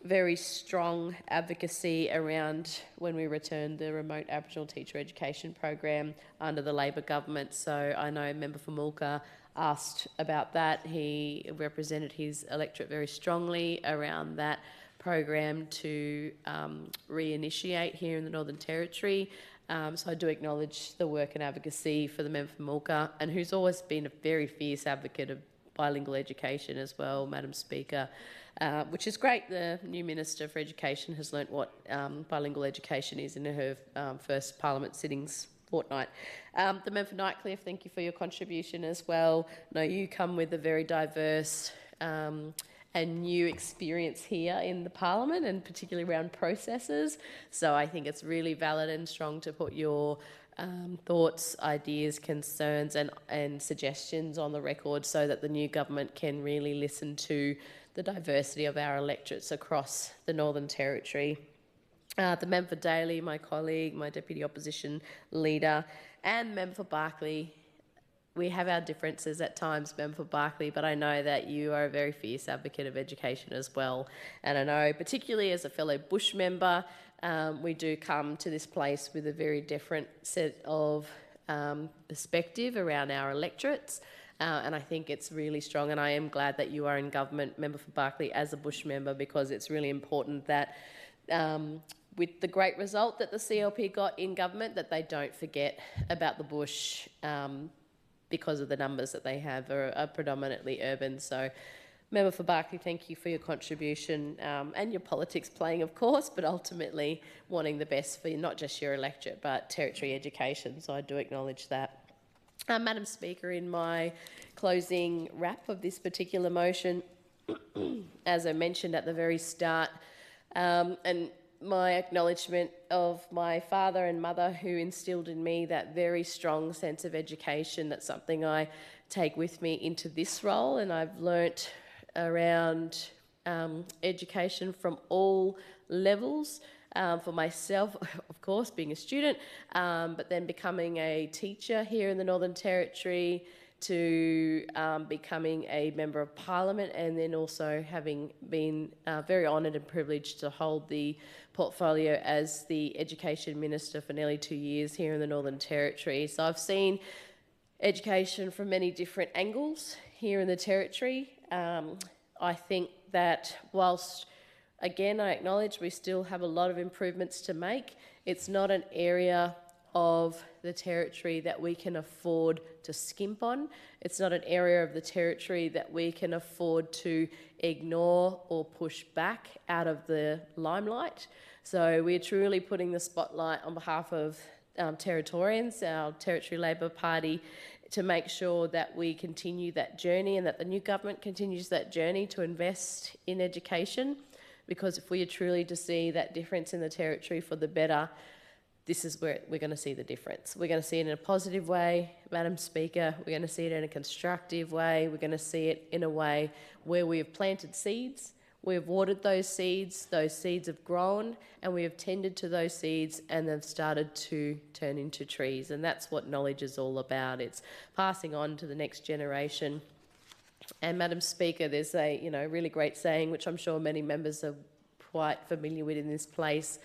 Speaker 9: very strong advocacy around when we returned the remote Aboriginal teacher education program under the Labor government. So I know a member for Mulka asked about that. He represented his electorate very strongly around that program to reinitiate here in the Northern Territory. So I do acknowledge the work and advocacy for the member for Mulka, and who's always been a very fierce advocate of bilingual education as well, Madam Speaker, which is great. The new Minister for Education has learnt what bilingual education is in her first Parliament sittings fortnight. The member for Nightcliff, thank you for your contribution as well. No, you come with a very diverse and new experience here in the Parliament, and particularly around processes. So I think it's really valid and strong to put your thoughts, ideas, concerns and suggestions on the record so that the new government can really listen to the diversity of our electorates across the Northern Territory. The member for Daly, my colleague, my Deputy Opposition Leader, and member for Barkly. We have our differences at times, member for Barkly, but I know that you are a very fierce advocate of education as well. And I know, particularly as a fellow Bush member, we do come to this place with a very different set of perspective around our electorates. And I think it's really strong, and I am glad that you are in government, member for Barkly, as a Bush member, because it's really important that with the great result that the CLP got in government, that they don't forget about the Bush because of the numbers that they have are predominantly urban. So, member for Barkly, thank you for your contribution and your politics playing, of course, but ultimately wanting the best for not just your electorate, but Territory education. So I do acknowledge that. Madam Speaker, in my closing wrap of this particular motion, as I mentioned at the very start, and my acknowledgement of my father and mother who instilled in me that very strong sense of education. That's something I take with me into this role, and I've learnt around education from all levels. For myself, of course, being a student, but then becoming a teacher here in the Northern Territory, to becoming a Member of Parliament, and then also having been very honoured and privileged to hold the portfolio as the Education Minister for nearly 2 years here in the Northern Territory. So I've seen education from many different angles here in the Territory. I think that whilst, again, I acknowledge we still have a lot of improvements to make, it's not an area of the Territory that we can afford to skimp on. It's not an area of the Territory that we can afford to ignore or push back out of the limelight. So we're truly putting the spotlight on behalf of Territorians, our Territory Labor Party, to make sure that we continue that journey and that the new government continues that journey to invest in education. Because if we are truly to see that difference in the Territory for the better, this is where we're going to see the difference. We're going to see it in a positive way, Madam Speaker. We're going to see it in a constructive way. We're going to see it in a way where we have planted seeds, we have watered those seeds have grown, and we have tended to those seeds, and they've started to turn into trees. And that's what knowledge is all about. It's passing on to the next generation. And Madam Speaker, there's a really great saying, which I'm sure many members are quite familiar with in this place,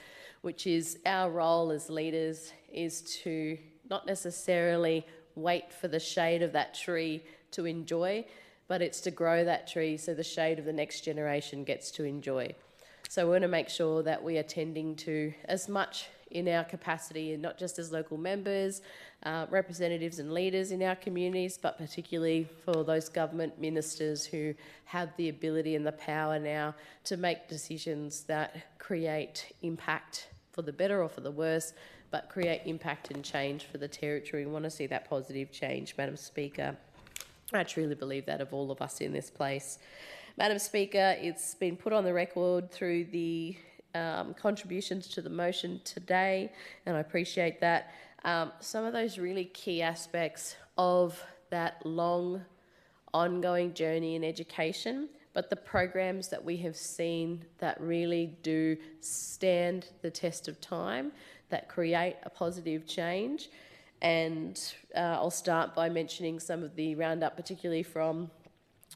Speaker 9: which is our role as leaders is to not necessarily wait for the shade of that tree to enjoy, but it's to grow that tree so the shade of the next generation gets to enjoy. So we want to make sure that we are tending to as much in our capacity, and not just as local members, representatives and leaders in our communities, but particularly for those government ministers who have the ability and the power now to make decisions that create impact for the better or for the worse, but create impact and change for the Territory. We want to see that positive change, Madam Speaker. I truly believe that of all of us in this place. Madam Speaker, it's been put on the record through the contributions to the motion today, and I appreciate that. Some of those really key aspects of that long, ongoing journey in education, but the programs that we have seen that really do stand the test of time, that create a positive change. And I'll start by mentioning some of the roundup, particularly from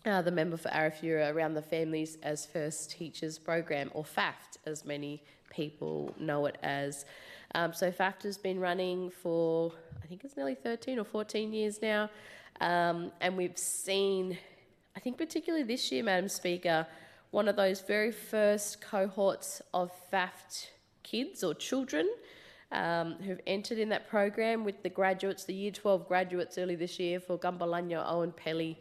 Speaker 9: the member for Arafura, around the Families as First Teachers program, or FAFT, as many people know it as. So FAFT has been running for, I think it's nearly 13 or 14 years now. And we've seen, I think particularly this year, Madam Speaker, one of those very first cohorts of FAFT kids or children who've entered in that program with the graduates, the Year 12 graduates early this year for Gumbalanyo Owen Pelly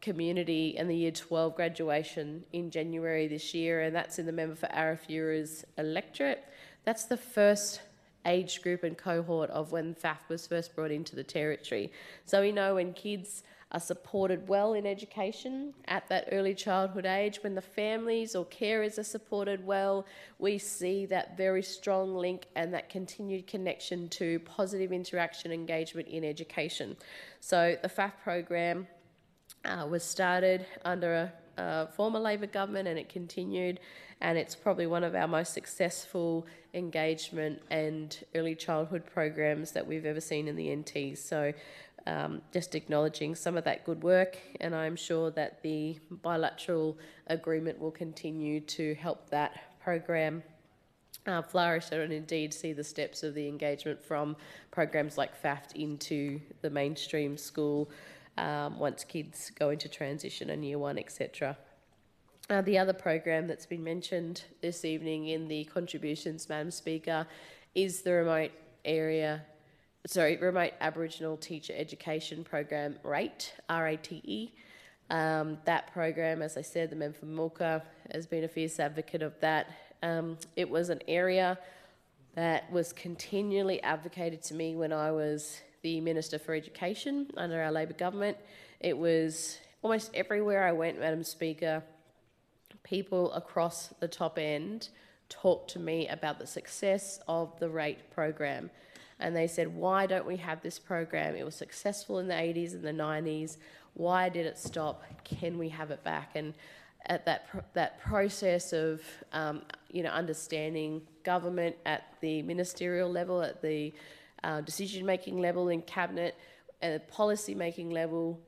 Speaker 9: community, and the Year 12 graduation in January this year, and that's in the member for Arafura's electorate. That's the first age group and cohort of when FAFT was first brought into the territory. So we know when kids are supported well in education at that early childhood age, when the families or carers are supported well, we see that very strong link and that continued connection to positive interaction engagement in education. So the FAFT program was started under a former Labor government, and it continued, and it's probably one of our most successful engagement and early childhood programs that we've ever seen in the NT. So just acknowledging some of that good work, and I'm sure that the bilateral agreement will continue to help that program flourish and indeed see the steps of the engagement from programs like FAFT into the mainstream school once kids go into transition and Year 1, etc. The other program that's been mentioned this evening in the contributions, Madam Speaker, is the remote Aboriginal Teacher Education Program, RATE, R-A-T-E. That program, as I said, the member for Mulka has been a fierce advocate of that. It was an area that was continually advocated to me when I was the Minister for Education under our Labor government. It was almost everywhere I went, Madam Speaker, people across the top end talked to me about the success of the RATE program. And they said, why don't we have this program? It was successful in the 80s and the 90s. Why did it stop? Can we have it back? And at that process of understanding government at the ministerial level, at the decision-making level in cabinet, and policy-making level,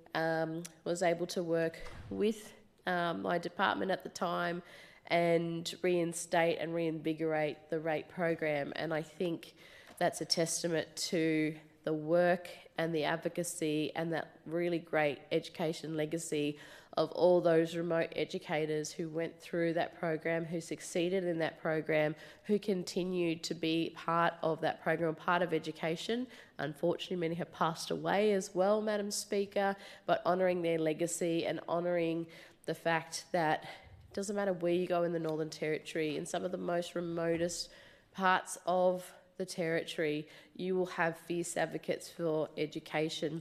Speaker 9: was able to work with my department at the time and reinstate and reinvigorate the RATE program. And I think that's a testament to the work and the advocacy and that really great education legacy of all those remote educators who went through that program, who succeeded in that program, who continued to be part of that program, part of education. Unfortunately, many have passed away as well, Madam Speaker, but honouring their legacy and honouring the fact that it doesn't matter where you go in the Northern Territory, in some of the most remotest parts of the Territory, you will have fierce advocates for education.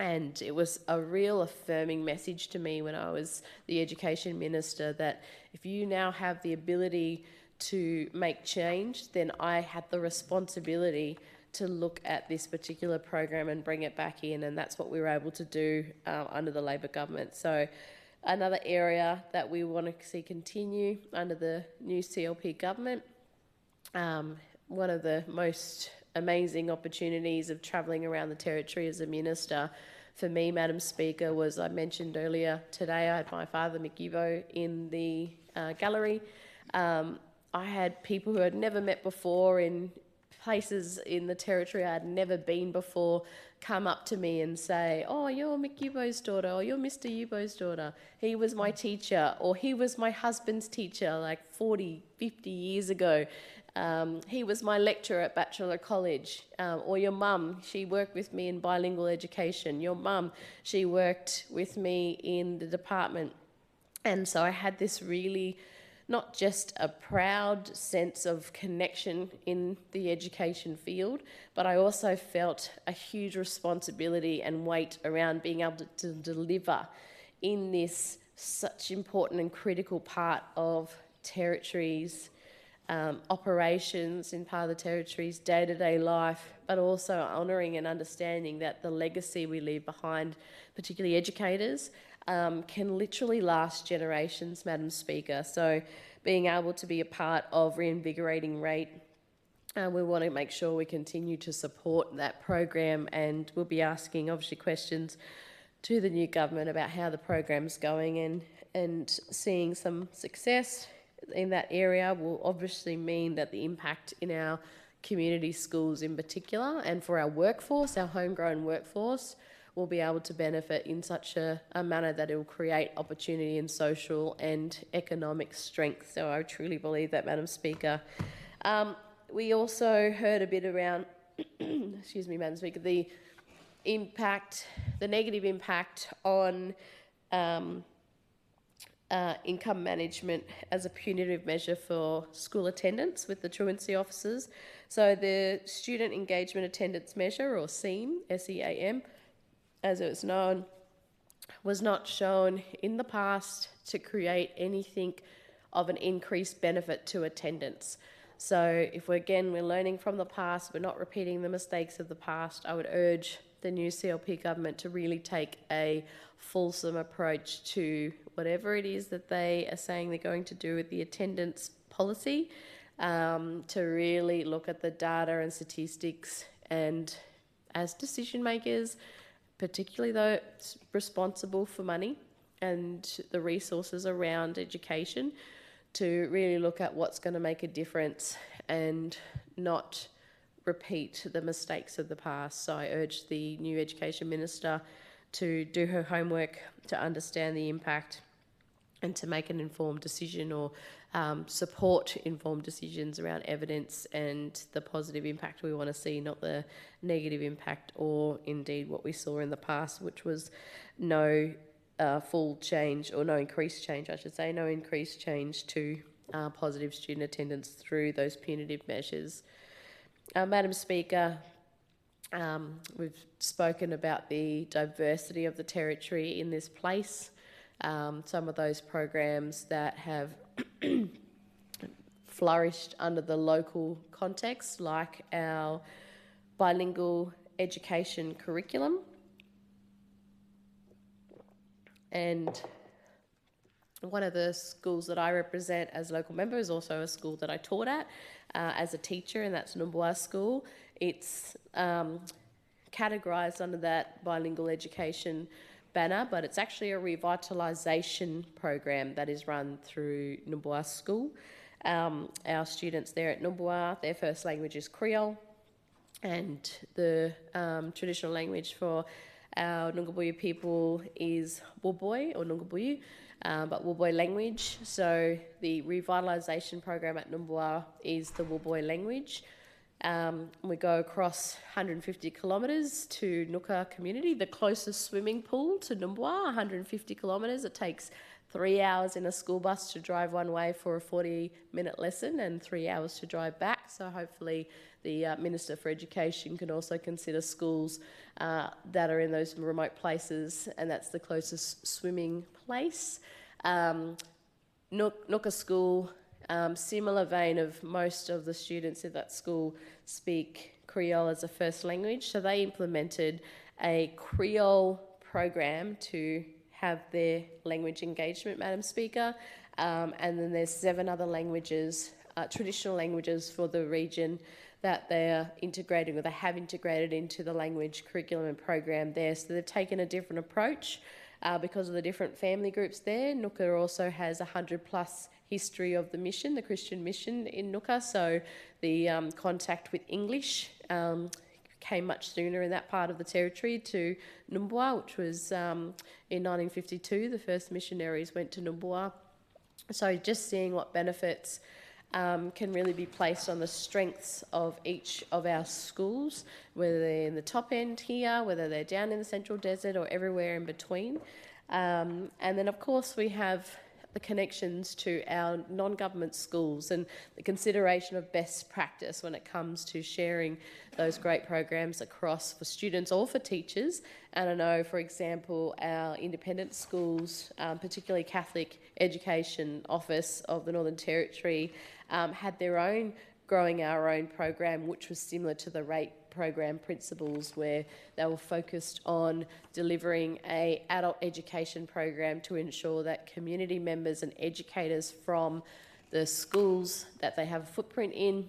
Speaker 9: And it was a real affirming message to me when I was the Education Minister that if you now have the ability to make change, then I had the responsibility to look at this particular program and bring it back in, and that's what we were able to do under the Labor government. So another area that we want to see continue under the new CLP government. One of the most amazing opportunities of travelling around the Territory as a minister for me, Madam Speaker, was I mentioned earlier today I had my father, McNamara, in the gallery. I had people who I'd never met before in places in the Territory I had never been before come up to me and say, oh, you're Mick Uibo's daughter, or you're Mr. Uibo's daughter. He was my teacher, or he was my husband's teacher like 40, 50 years ago. He was my lecturer at Bachelor College. Or your mum, she worked with me in bilingual education. Your mum, she worked with me in the department. And so I had this really, not just a proud sense of connection in the education field, but I also felt a huge responsibility and weight around being able to deliver in this such important and critical part of territories' operations in part of the territory's day-to-day life, but also honouring and understanding that the legacy we leave behind, particularly educators, can literally last generations, Madam Speaker. So being able to be a part of reinvigorating RATE, we want to make sure we continue to support that program, and we'll be asking obviously questions to the new government about how the program's going, and seeing some success in that area will obviously mean that the impact in our community schools in particular, and for our workforce, our homegrown workforce, will be able to benefit in such a manner that it will create opportunity and social and economic strength. So I truly believe that, Madam Speaker. We also heard a bit around, excuse me, Madam Speaker, the negative impact on income management as a punitive measure for school attendance with the truancy officers. So the Student Engagement Attendance Measure, or SEAM, S-E-A-M, as it was known, was not shown in the past to create anything of an increased benefit to attendance. So if we're learning from the past, we're not repeating the mistakes of the past, I would urge the new CLP government to really take a fulsome approach to whatever it is that they are saying they're going to do with the attendance policy, to really look at the data and statistics, and as decision makers, particularly those responsible for money and the resources around education, to really look at what's going to make a difference and not repeat the mistakes of the past. So I urge the new Education Minister to do her homework, to understand the impact, and to make an informed decision, or support informed decisions around evidence and the positive impact we want to see, not the negative impact, or indeed what we saw in the past, which was no full change, or no increased change, I should say, no increased change to positive student attendance through those punitive measures. Madam Speaker, we've spoken about the diversity of the territory in this place. Some of those programs that have flourished under the local context, like our bilingual education curriculum. And one of the schools that I represent as a local member is also a school that I taught at as a teacher, and that's Numbwa School. It's categorised under that bilingual education banner, but it's actually a revitalisation program that is run through Numbwa School. Our students there at Numbwa, their first language is Creole, and the traditional language for our Nungabuyu people is Wulboy, or Nungabuyu, but Wulboy language. So the revitalisation program at Numbwa is the Wulboy language. We go across 150 kilometres to Nuka community, the closest swimming pool to Numbwa, 150 kilometres. It takes 3 hours in a school bus to drive one way for a 40-minute lesson, and 3 hours to drive back. So hopefully the Minister for Education can also consider schools that are in those remote places, and that's the closest swimming place. Nuka School, similar vein of most of the students at that school speak Creole as a first language, so they implemented a Creole program to have their language engagement, Madam Speaker, and then there's 7 other languages, traditional languages for the region, that they're integrating, or they have integrated into the language curriculum and program there. So they've taken a different approach because of the different family groups there. Nuka also has 100+ history of the mission, the Christian mission in Nuka, so the contact with English came much sooner in that part of the territory to Numbwa, which was in 1952, the first missionaries went to Numbwa. So just seeing what benefits can really be placed on the strengths of each of our schools, whether they're in the top end here, whether they're down in the Central Desert, or everywhere in between. And then, of course, we have the connections to our non-government schools and the consideration of best practice when it comes to sharing those great programs across for students or for teachers. And I know, for example, our independent schools, particularly Catholic Education Office of the Northern Territory, had their own Growing Our Own program, which was similar to the RATE program principles, where they were focused on delivering an adult education program to ensure that community members and educators from the schools that they have a footprint in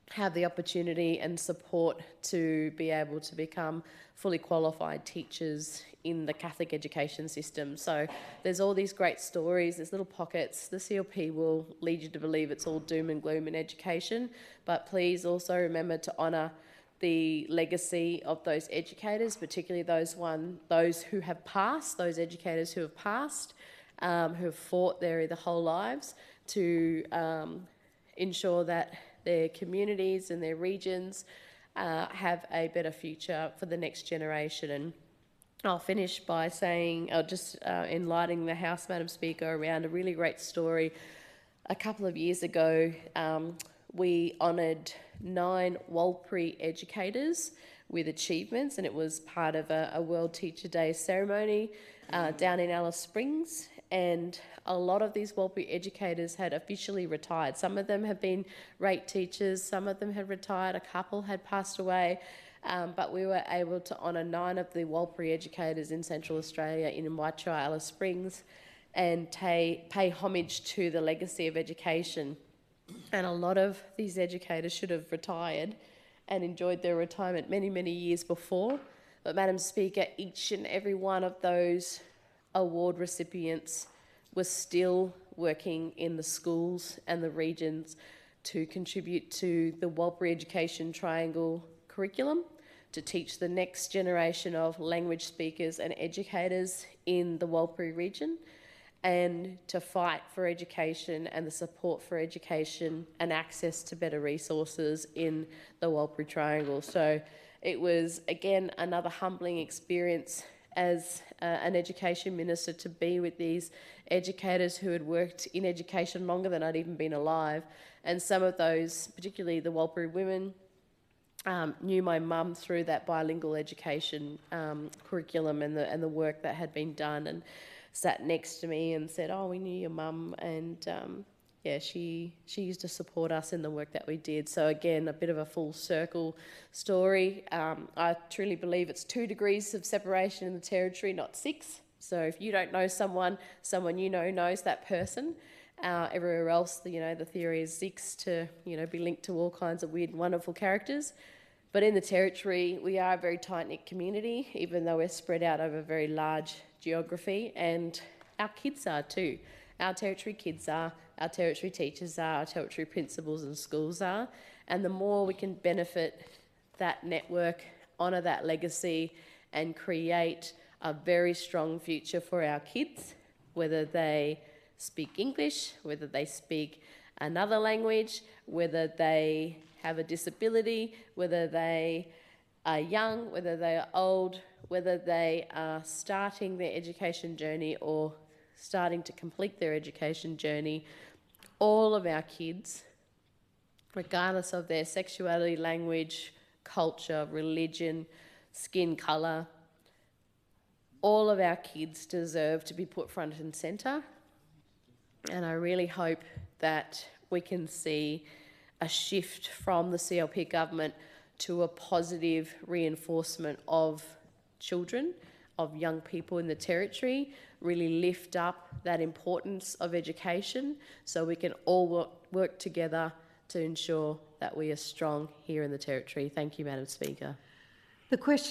Speaker 9: have the opportunity and support to be able to become fully qualified teachers in the Catholic education system. So there's all these great stories, there's little pockets. The CLP will lead you to believe it's all doom and gloom in education, but please also remember to honour the legacy of those educators, particularly those who have passed, those educators who have passed, who have fought their whole lives to ensure that their communities and their regions have a better future for the next generation. And I'll finish by saying, just enlightening the House, Madam Speaker, around a really great story. A couple of years ago, we honoured 9 Warlpiri educators with achievements, and it was part of a World Teacher Day ceremony down in Alice Springs. And a lot of these Warlpiri educators had officially retired. Some of them have been rate teachers, some of them had retired, a couple had passed away, but we were able to honour 9 of the Warlpiri educators in Central Australia, in Waitara, Alice Springs, and pay homage to the legacy of education. And a lot of these educators should have retired and enjoyed their retirement many, many years before. But Madam Speaker, each and every one of those award recipients was still working in the schools and the regions to contribute to the Warlpiri Education Triangle curriculum, to teach the next generation of language speakers and educators in the Warlpiri region, and to fight for education and the support for education and access to better resources in the Warlpiri Triangle. So it was, again, another humbling experience as an education minister to be with these educators who had worked in education longer than I'd even been alive. And some of those, particularly the Warlpiri women, knew my mum through that bilingual education curriculum and the work that had been done, and sat next to me and said, "Oh, we knew your mum," and yeah, she used to support us in the work that we did. So again, a bit of a full circle story. I truly believe it's 2 degrees of separation in the Territory, not 6. So if you don't know someone you know knows that person. Everywhere else, the theory is 6 to, be linked to all kinds of weird and wonderful characters. But in the Territory, we are a very tight-knit community, even though we're spread out over a very large geography, and our kids are too. Our Territory kids are, our Territory teachers are, our Territory principals and schools are, and the more we can benefit that network, honour that legacy, and create a very strong future for our kids, whether they speak English, whether they speak another language, whether they have a disability, whether they are young, whether they are old, whether they are starting their education journey or starting to complete their education journey, all of our kids, regardless of their sexuality, language, culture, religion, skin colour, all of our kids deserve to be put front and centre. And I really hope that we can see a shift from the CLP government to a positive reinforcement of children, of young people in the Territory, really lift up that importance of education so we can all work together to ensure that we are strong here in the Territory. Thank you, Madam Speaker.
Speaker 2: The question